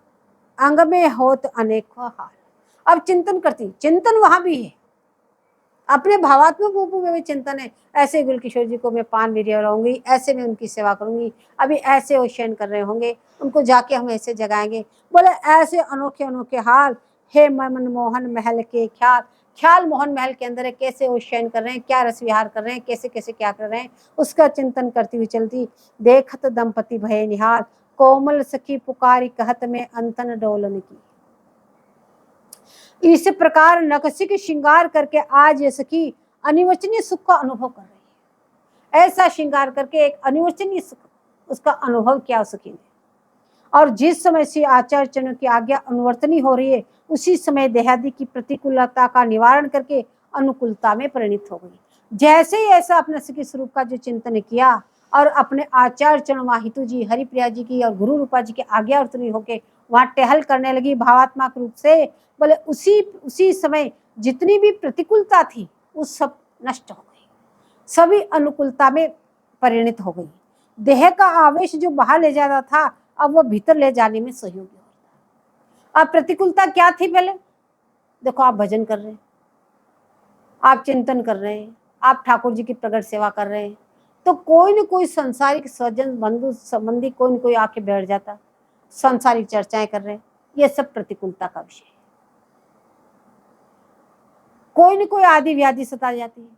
अंग में होत अनेकों हाल। अब चिंतन करती, चिंतन वहां भी है, अपने भावात्मक रूपों में भी चिंतन है। ऐसे गुलकिशोर जी को मैं पान भी रहूंगी, ऐसे में उनकी सेवा करूंगी, अभी ऐसे वो शयन कर रहे होंगे, उनको जाके हम ऐसे जगाएंगे। बोले ऐसे अनोखे अनोखे हाल, हे मनमोहन महल के ख्याल, ख्याल मोहन महल के अंदर है, कैसे वो शयन कर रहे हैं, क्या रस विहार कर रहे हैं, कैसे कैसे क्या कर रहे हैं, उसका चिंतन करती हुई चलती। देखत दंपति भय निहाल, कोमल सखी पुकारी कहत में अंतन डोलन की। इस प्रकार नकसिक श्रृंगार करके आज ये सखी अनिवचनीय सुख का अनुभव कर रही है। ऐसा श्रृंगार करके एक अनिवचनीय सुख उसका अनुभव किया सखी ने। और जिस समय से आचार्य की आज्ञा अनुवर्तनी हो रही है, उसी समय देहादि की प्रतिकूलता का निवारण करके अनुकूलता में परिणित हो गई। जैसे ही ऐसा अपने सखी स्वरूप का जो चिंतन किया और अपने आचार्य चरण वाहितु जी, हरिप्रिया जी की और गुरु रूपा जी की आज्ञा वर्तनी होके वहां टहल करने लगी भावात्मक रूप से, बोले उसी समय जितनी भी प्रतिकूलता थी वो सब नष्ट हो गई, सभी अनुकूलता में परिणित हो गई। देह का आवेश जो बाहर ले जाता था अब वो भीतर ले जाने में सहयोगी होता। अब प्रतिकूलता क्या थी पहले, देखो आप भजन कर रहे हैं, आप चिंतन कर रहे हैं, आप ठाकुर जी की प्रगट सेवा कर रहे हैं, तो कोई न कोई संसारिक स्वजन बंधु संबंधी कोई न कोई आके बैठ जाता, संसारिक चर्चाएं कर रहे हैं, ये सब प्रतिकूलता का विषय है। कोई न कोई आदि व्याधि सता जाती है,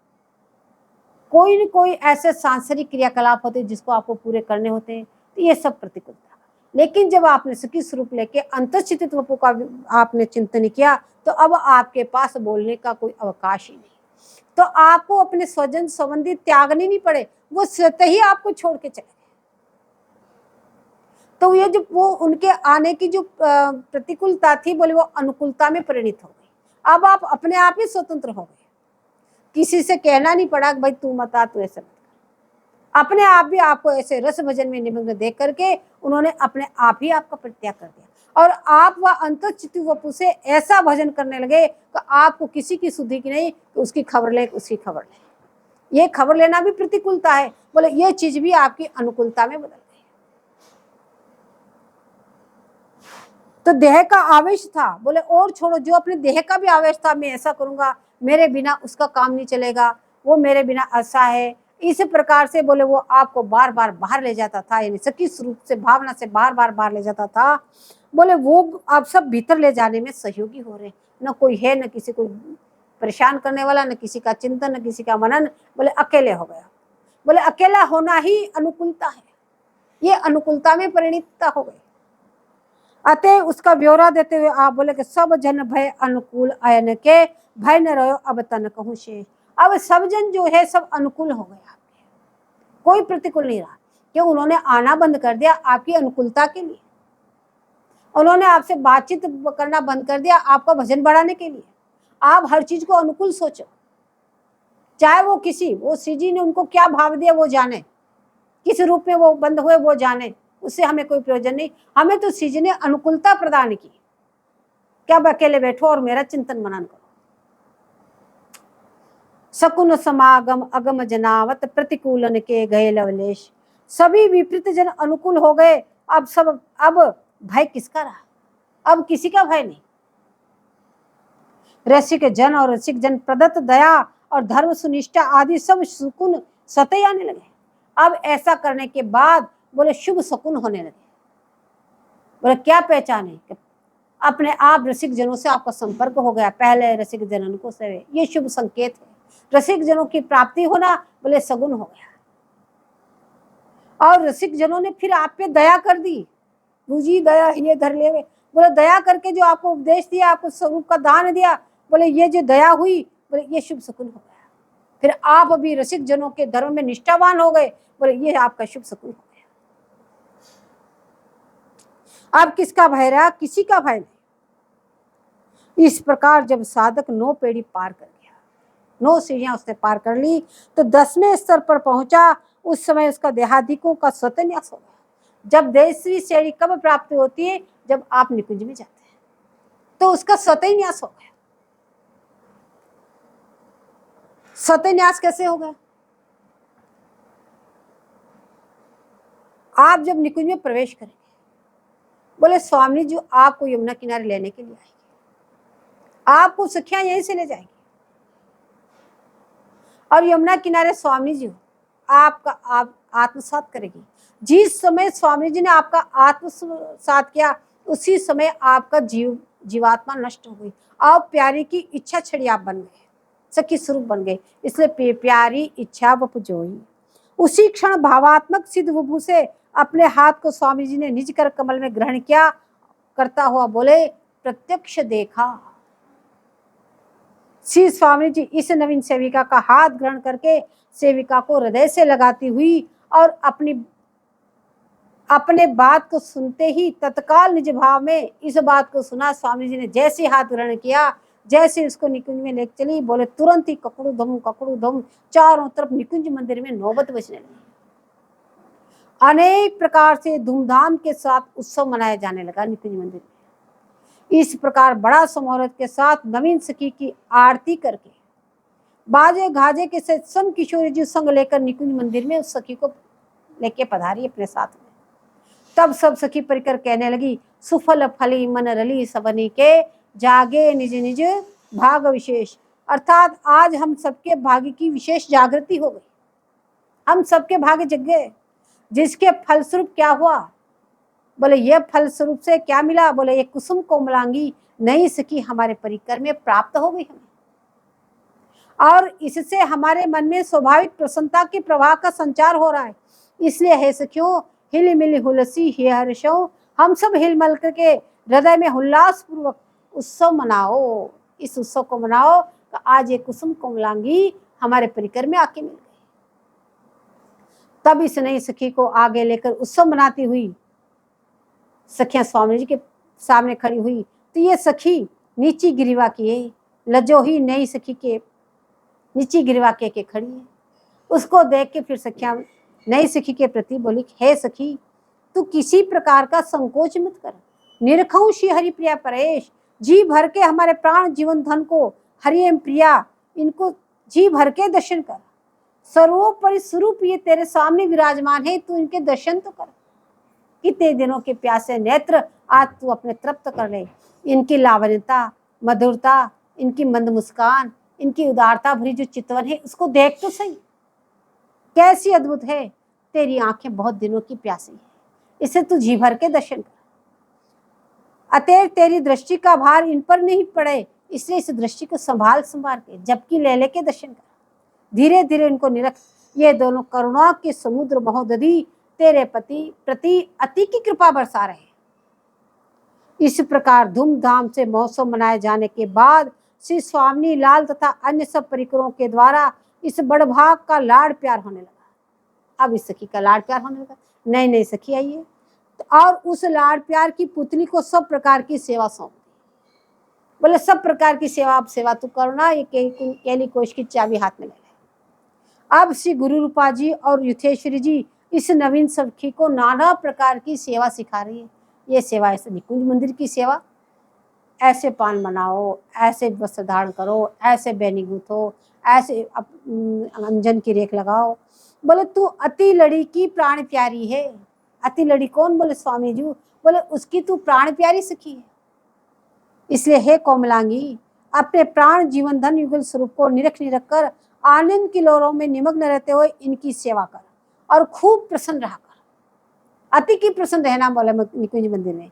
कोई न कोई ऐसे सांसारिक क्रियाकलाप होते हैं जिसको आपको पूरे करने होते हैं, तो ये सब प्रतिकूलता। लेकिन जब आपने सखी स्वरूप लेके अंतःस्थित वपु का आपने चिंतन किया तो अब आपके पास बोलने का कोई अवकाश ही नहीं, तो आपको अपने स्वजन संबंधी त्यागने नहीं पड़े, वो स्वतः ही आपको छोड़ के चले गए। तो ये जो वो उनके आने की जो प्रतिकूलता थी, बोले वो अनुकूलता में परिणित हो गई। अब आप अपने आप ही स्वतंत्र हो गए, किसी से कहना नहीं पड़ा भाई तू मत आ, तू ऐसा, अपने आप भी आपको ऐसे रस भजन में निमग्न देख करके उन्होंने अपने आप ही आपका परित्याग कर दिया और आप वह अंतःचित्त वपु से ऐसा भजन करने लगे तो आपको किसी की सुधि की नहीं, तो उसकी खबर ले, उसकी खबर ले। ये खबर लेना भी प्रतिकूलता है, बोले ये चीज भी आपकी अनुकूलता में बदल गई। तो देह का आवेश था, बोले और छोड़ो, जो अपने देह का भी आवेश था, मैं ऐसा करूंगा, मेरे बिना उसका काम नहीं चलेगा, वो मेरे बिना ऐसा है, इस प्रकार से बोले वो आपको बार बार बाहर ले जाता था, यानी सखी स्वरूप से भावना से बार बार बाहर ले जाता था। बोले वो आप सब भीतर ले जाने में सहयोगी हो रहे, न कोई है, न किसी को परेशान करने वाला, न किसी का चिंतन, न किसी का मनन, बोले अकेले हो गया। बोले अकेला होना ही अनुकूलता है, ये अनुकूलता में परिणित हो गई। अतः उसका ब्यौरा देते हुए आप बोले कि सब जन भय अनुकूल आयन के, भय न रहो अब तन कहूं शेष। अब सब जन जो है सब अनुकूल हो गया आपके, कोई प्रतिकूल नहीं रहा, क्यों उन्होंने आना बंद कर दिया आपकी अनुकूलता के लिए, उन्होंने आपसे बातचीत करना बंद कर दिया आपका भजन बढ़ाने के लिए। आप हर चीज को अनुकूल सोचो, चाहे वो किसी, वो श्री जी ने उनको क्या भाव दिया वो जाने, किस रूप में वो बंद हुए वो जाने, उससे हमें कोई प्रयोजन नहीं। हमें तो श्री जी ने अनुकूलता प्रदान की, क्या अकेले बैठो और मेरा चिंतन मनन करो। सकुन समागम अगम जनावत प्रतिकूलन के गए लवलेश, सभी विपरीत जन अनुकूल हो गए। अब भय किसका रहा, अब किसी का भय नहीं। रसिक जन और रसिक जन प्रदत्त दया और धर्म सुनिष्ठा आदि सब सुकुन सतह आने लगे। अब ऐसा करने के बाद बोले शुभ शकुन होने लगे। बोले क्या पहचाने, अपने आप रसिक जनों से आपका संपर्क हो गया, पहले रसिक जनन को सेवे, ये शुभ संकेत है। रसिक जनों की प्राप्ति होना बोले सगुन हो गया। और रसिक जनों ने फिर आप पे दया कर दी, बुझी दया ये धर ले, बोले दया करके जो आपको उपदेश दिया, आपको स्वरूप का दान दिया, बोले ये जो दया हुई, बोले ये शुभ शकुन हो गया। फिर आप अभी रसिक जनों के धर्म में निष्ठावान हो गए, बोले ये आपका शुभ शकुन हो गया। अब किसका भय रहा? किसी का भय नहीं। इस प्रकार जब साधक 9 पेड़ी पार कर गया, 9 सीढ़ियां उसने पार कर ली, तो 10वें स्तर पर पहुंचा। उस समय उसका देहादिकों का स्वतः न्यास हो गया। जब 10वीं श्रेणी कब प्राप्त होती है? जब आप निकुंज में जाते हैं, तो उसका स्वतः न्यास हो गया। स्वतः न्यास कैसे होगा? आप जब निकुंज में प्रवेश करेंगे, बोले स्वामी जी आपको यमुना किनारे लेने के लिए आएंगे, आपको सखियां यहीं से ले जाएंगे, और यमुना किनारे स्वामी जी आपका आप आत्मसात करेगी। जिस समय स्वामी जी ने आपका आत्मसात किया, उसी समय आपका जीवात्मा नष्ट हो गई। आप प्यारी की इच्छा छड़ी आप बन गए, सखी स्वरूप बन गए। इसलिए प्यारी इच्छा वपुजोई। उसी क्षण भावात्मक सिद्ध विभू से अपने हाथ को स्वामी जी ने निज कर कमल में ग्रहण किया, करता हुआ बोले प्रत्यक्ष देखा। श्री स्वामी जी इस नवीन सेविका का हाथ ग्रहण करके सेविका को हृदय से लगाती हुई और अपने बात को सुनते ही तत्काल निज भाव में इस बात को सुना। स्वामी जी ने जैसे हाथ ग्रहण किया, जैसे उसको निकुंज में लेकर चली, बोले तुरंत ही ककड़ू धम चारों तरफ निकुंज मंदिर में नौबत बजने लगी। अनेक प्रकार से धूमधाम के साथ उत्सव मनाया जाने लगा निकुंज मंदिर में। इस प्रकार बड़ा समारोह के साथ नवीन सखी की आरती करके बाजे गाजे के साथ सम किशोरी जी संग लेकर निकुंज मंदिर में उस सखी को लेके पधारी अपने साथ में। तब सब सखी परिकर कहने लगी, सुफल फली मन रली सबनी के, जागे निज निज भाग विशेष। अर्थात आज हम सबके भाग्य की विशेष जागृति हो गई, हम सबके भाग्य जग गए। जिसके फलस्वरूप क्या हुआ? बोले ये फलस्वरूप से क्या मिला? बोले ये कुसुम कोमलांगी नई सखी हमारे परिकर में प्राप्त हो गई हमें, और इससे हमारे मन में स्वाभाविक प्रसन्नता के प्रवाह का संचार हो रहा है। इसलिए हे सखियों, हिल मिल हुलसी हे हर्षो, हम सब हिलमल करके हृदय में उल्लास पूर्वक उत्सव मनाओ। इस उत्सव को मनाओ कि आज ये कुसुम कोमलांगी हमारे परिकर में आके मिल गई। तब इस नई सखी को आगे लेकर उत्सव मनाती हुई सखियां स्वामी जी के सामने खड़ी हुई। तो ये सखी नीची गिरिवा की है, लजो ही नई सखी के नीची गिरिवा के खड़ी है। उसको देख के फिर सखियां नई सखी के प्रति बोली, हे सखी तू किसी प्रकार का संकोच मत कर, निरखऊ श्री हरि प्रिया परेश, जी भर के हमारे प्राण जीवन धन को हरि एवं प्रिया इनको जी भर के दर्शन कर। सर्वोपरि स्वरूप ये तेरे सामने विराजमान है, तू इनके दर्शन तो कर। कितने दिनों के प्यासे नेत्र आज तू अपने तृप्त कर ले। इनकी लावण्यता, मधुरता, इनकी मंद मुस्कान, इनकी उदारता भरी जो चितवन है, उसको देख तो सही, कैसी अद्भुत है। तेरी आंखें बहुत दिनों की प्यासी है, इसे तू जी भर के दर्शन कर। अतएव तेरी दृष्टि का भार इन पर नहीं पड़े, इसलिए इस दृष्टि को संभाल के जबकि ले लेके दर्शन कर। धीरे धीरे इनको निरख। ये दोनों करुणा के समुद्र महोदधि तेरे प्रति अति की कृपा बरसा रहे। इस प्रकार धूमधाम से महोत्सव मनाए जाने के बाद श्री स्वामी लाल तथा अन्य सब परिकरों के द्वारा इस बड़भाग का लाड़ प्यार होने लगा। अब इस सखी का लाड़ प्यार होने लगा, नई नई सखी आई है, और उस लाड़ प्यार की पुतली को सब प्रकार की सेवा सौंप दी। बोले सब प्रकार की सेवा तू करना, ये केली कोश की चाबी हाथ में ले ले। अब श्री गुरु रूपा जी और युथेश्वरी जी इस नवीन सखी को नाना प्रकार की सेवा सिखा रही है। ये सेवा ऐसे निकुंज मंदिर की सेवा, ऐसे पान बनाओ, ऐसे वस्त्र धारण करो, ऐसे बैनी गूथो, ऐसे अंजन की रेख लगाओ। बोले तू अति लड़ी की प्राण प्यारी है। अति लड़ी कौन? बोले स्वामी जी। बोले उसकी तू प्राण प्यारी सखी है। इसलिए हे कोमलांगी, अपने प्राण जीवन धन युगल स्वरूप को निरख कर आनंद की लहरों में निमग्न रहते हुए इनकी सेवा कर और खूब प्रसन्न रहा कर। अति की प्रसन्न रहना बोले निकुंज मंदिर में।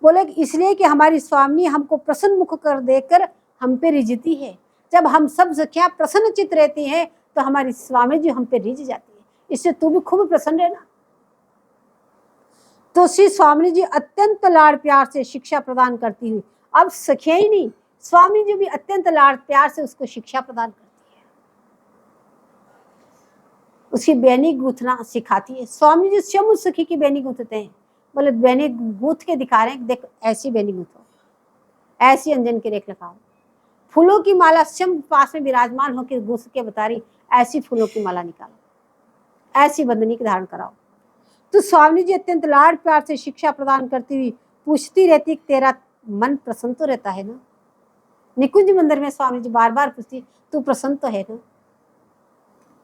बोले कि इसलिए कि हमारी स्वामी हमको प्रसन्न मुख कर देकर हम पे रिझती है। जब हम सब सखियां प्रसन्न चित रहती हैं तो हमारी स्वामी जी हम पे रिझ जाती है। इससे तू भी खूब प्रसन्न रहना। तो श्री स्वामी जी अत्यंत लाड़ प्यार से शिक्षा प्रदान करती हुई, अब सखियां ही नहीं, स्वामी जी भी अत्यंत लाड़ प्यार से उसको शिक्षा प्रदान करती है, उसकी बैनी गूंथना सिखाती है। स्वामी जी स्वयं उस सखी की बैनी गूंथते हैं। बोले बैनी गूंथ के दिखा रहे हैं, देख ऐसी बैनी गूंथो, ऐसी अंजन की रेख लगाओ, फूलों की माला स्वयं पास में विराजमान होकर गूंथ के बता रही, ऐसी फूलों की माला निकालो, ऐसी बंदनी की धारण कराओ। तो स्वामी जी अत्यंत लाड़ प्यार से शिक्षा प्रदान करती हुई पूछती रहती, तेरा मन प्रसन्न तो रहता है ना? निकुंज मंदिर में स्वामी जी बार बार पूछती, तू प्रसन्न तो है ना?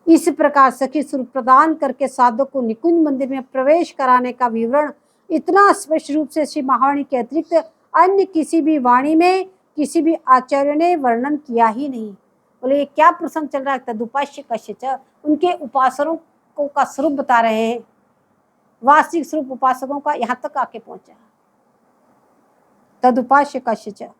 इस प्रकार सखी स्वरूप प्रदान करके साधक को निकुंज मंदिर में प्रवेश कराने का विवरण इतना स्पष्ट रूप से श्री महावाणी के अतिरिक्त अन्य किसी भी वाणी में किसी भी आचार्य ने वर्णन किया ही नहीं। बोले ये क्या प्रसंग चल रहा है? तदुपास्य कश्य, उनके उपासकों का स्वरूप बता रहे हैं, वास्तविक स्वरूप उपासकों का यहाँ तक आके पहुंचा। तदुपास्य कश्य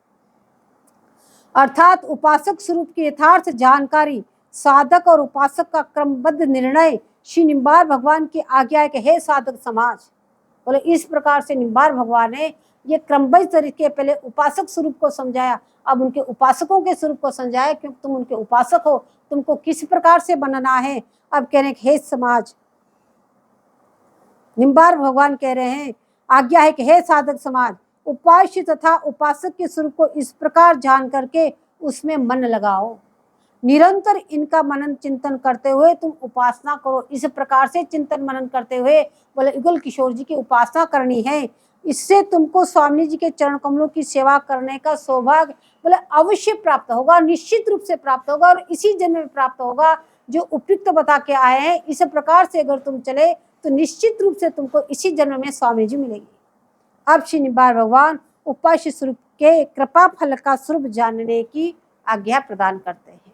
अर्थात उपासक स्वरूप की यथार्थ जानकारी, साधक और उपासक का क्रमबद्ध निर्णय श्री निम्बार भगवान की आज्ञा है कि हे साधक समाज। बोले इस प्रकार से निम्बार भगवान ने ये क्रमबद्ध तरीके पहले उपासक स्वरूप को समझाया, अब उनके उपासकों के स्वरूप को समझाया, क्योंकि तुम उनके उपासक हो, तुमको किस प्रकार से बनना है। अब कह रहे हैं हे समाज, निम्बार भगवान कह रहे हैं आज्ञा है कि हे साधक समाज, उपास्य तथा उपासक के स्वरूप को इस प्रकार जान करके उसमें मन लगाओ, निरंतर इनका मनन चिंतन करते हुए तुम उपासना करो। इस प्रकार से चिंतन मनन करते हुए बोले युगल किशोर जी की उपासना करनी है। इससे तुमको स्वामी जी के चरण कमलों की सेवा करने का सौभाग्य बोले अवश्य प्राप्त होगा, निश्चित रूप से प्राप्त होगा, और इसी जन्म में प्राप्त होगा जो उपयुक्त बता के आए हैं। इस प्रकार से अगर तुम चले तो निश्चित रूप से तुमको इसी जन्म में स्वामी जी मिलेगी। अब श्री निम्बार भगवान उपास्य स्वरूप के कृपा फल का स्वरूप जानने की आज्ञा प्रदान करते हैं।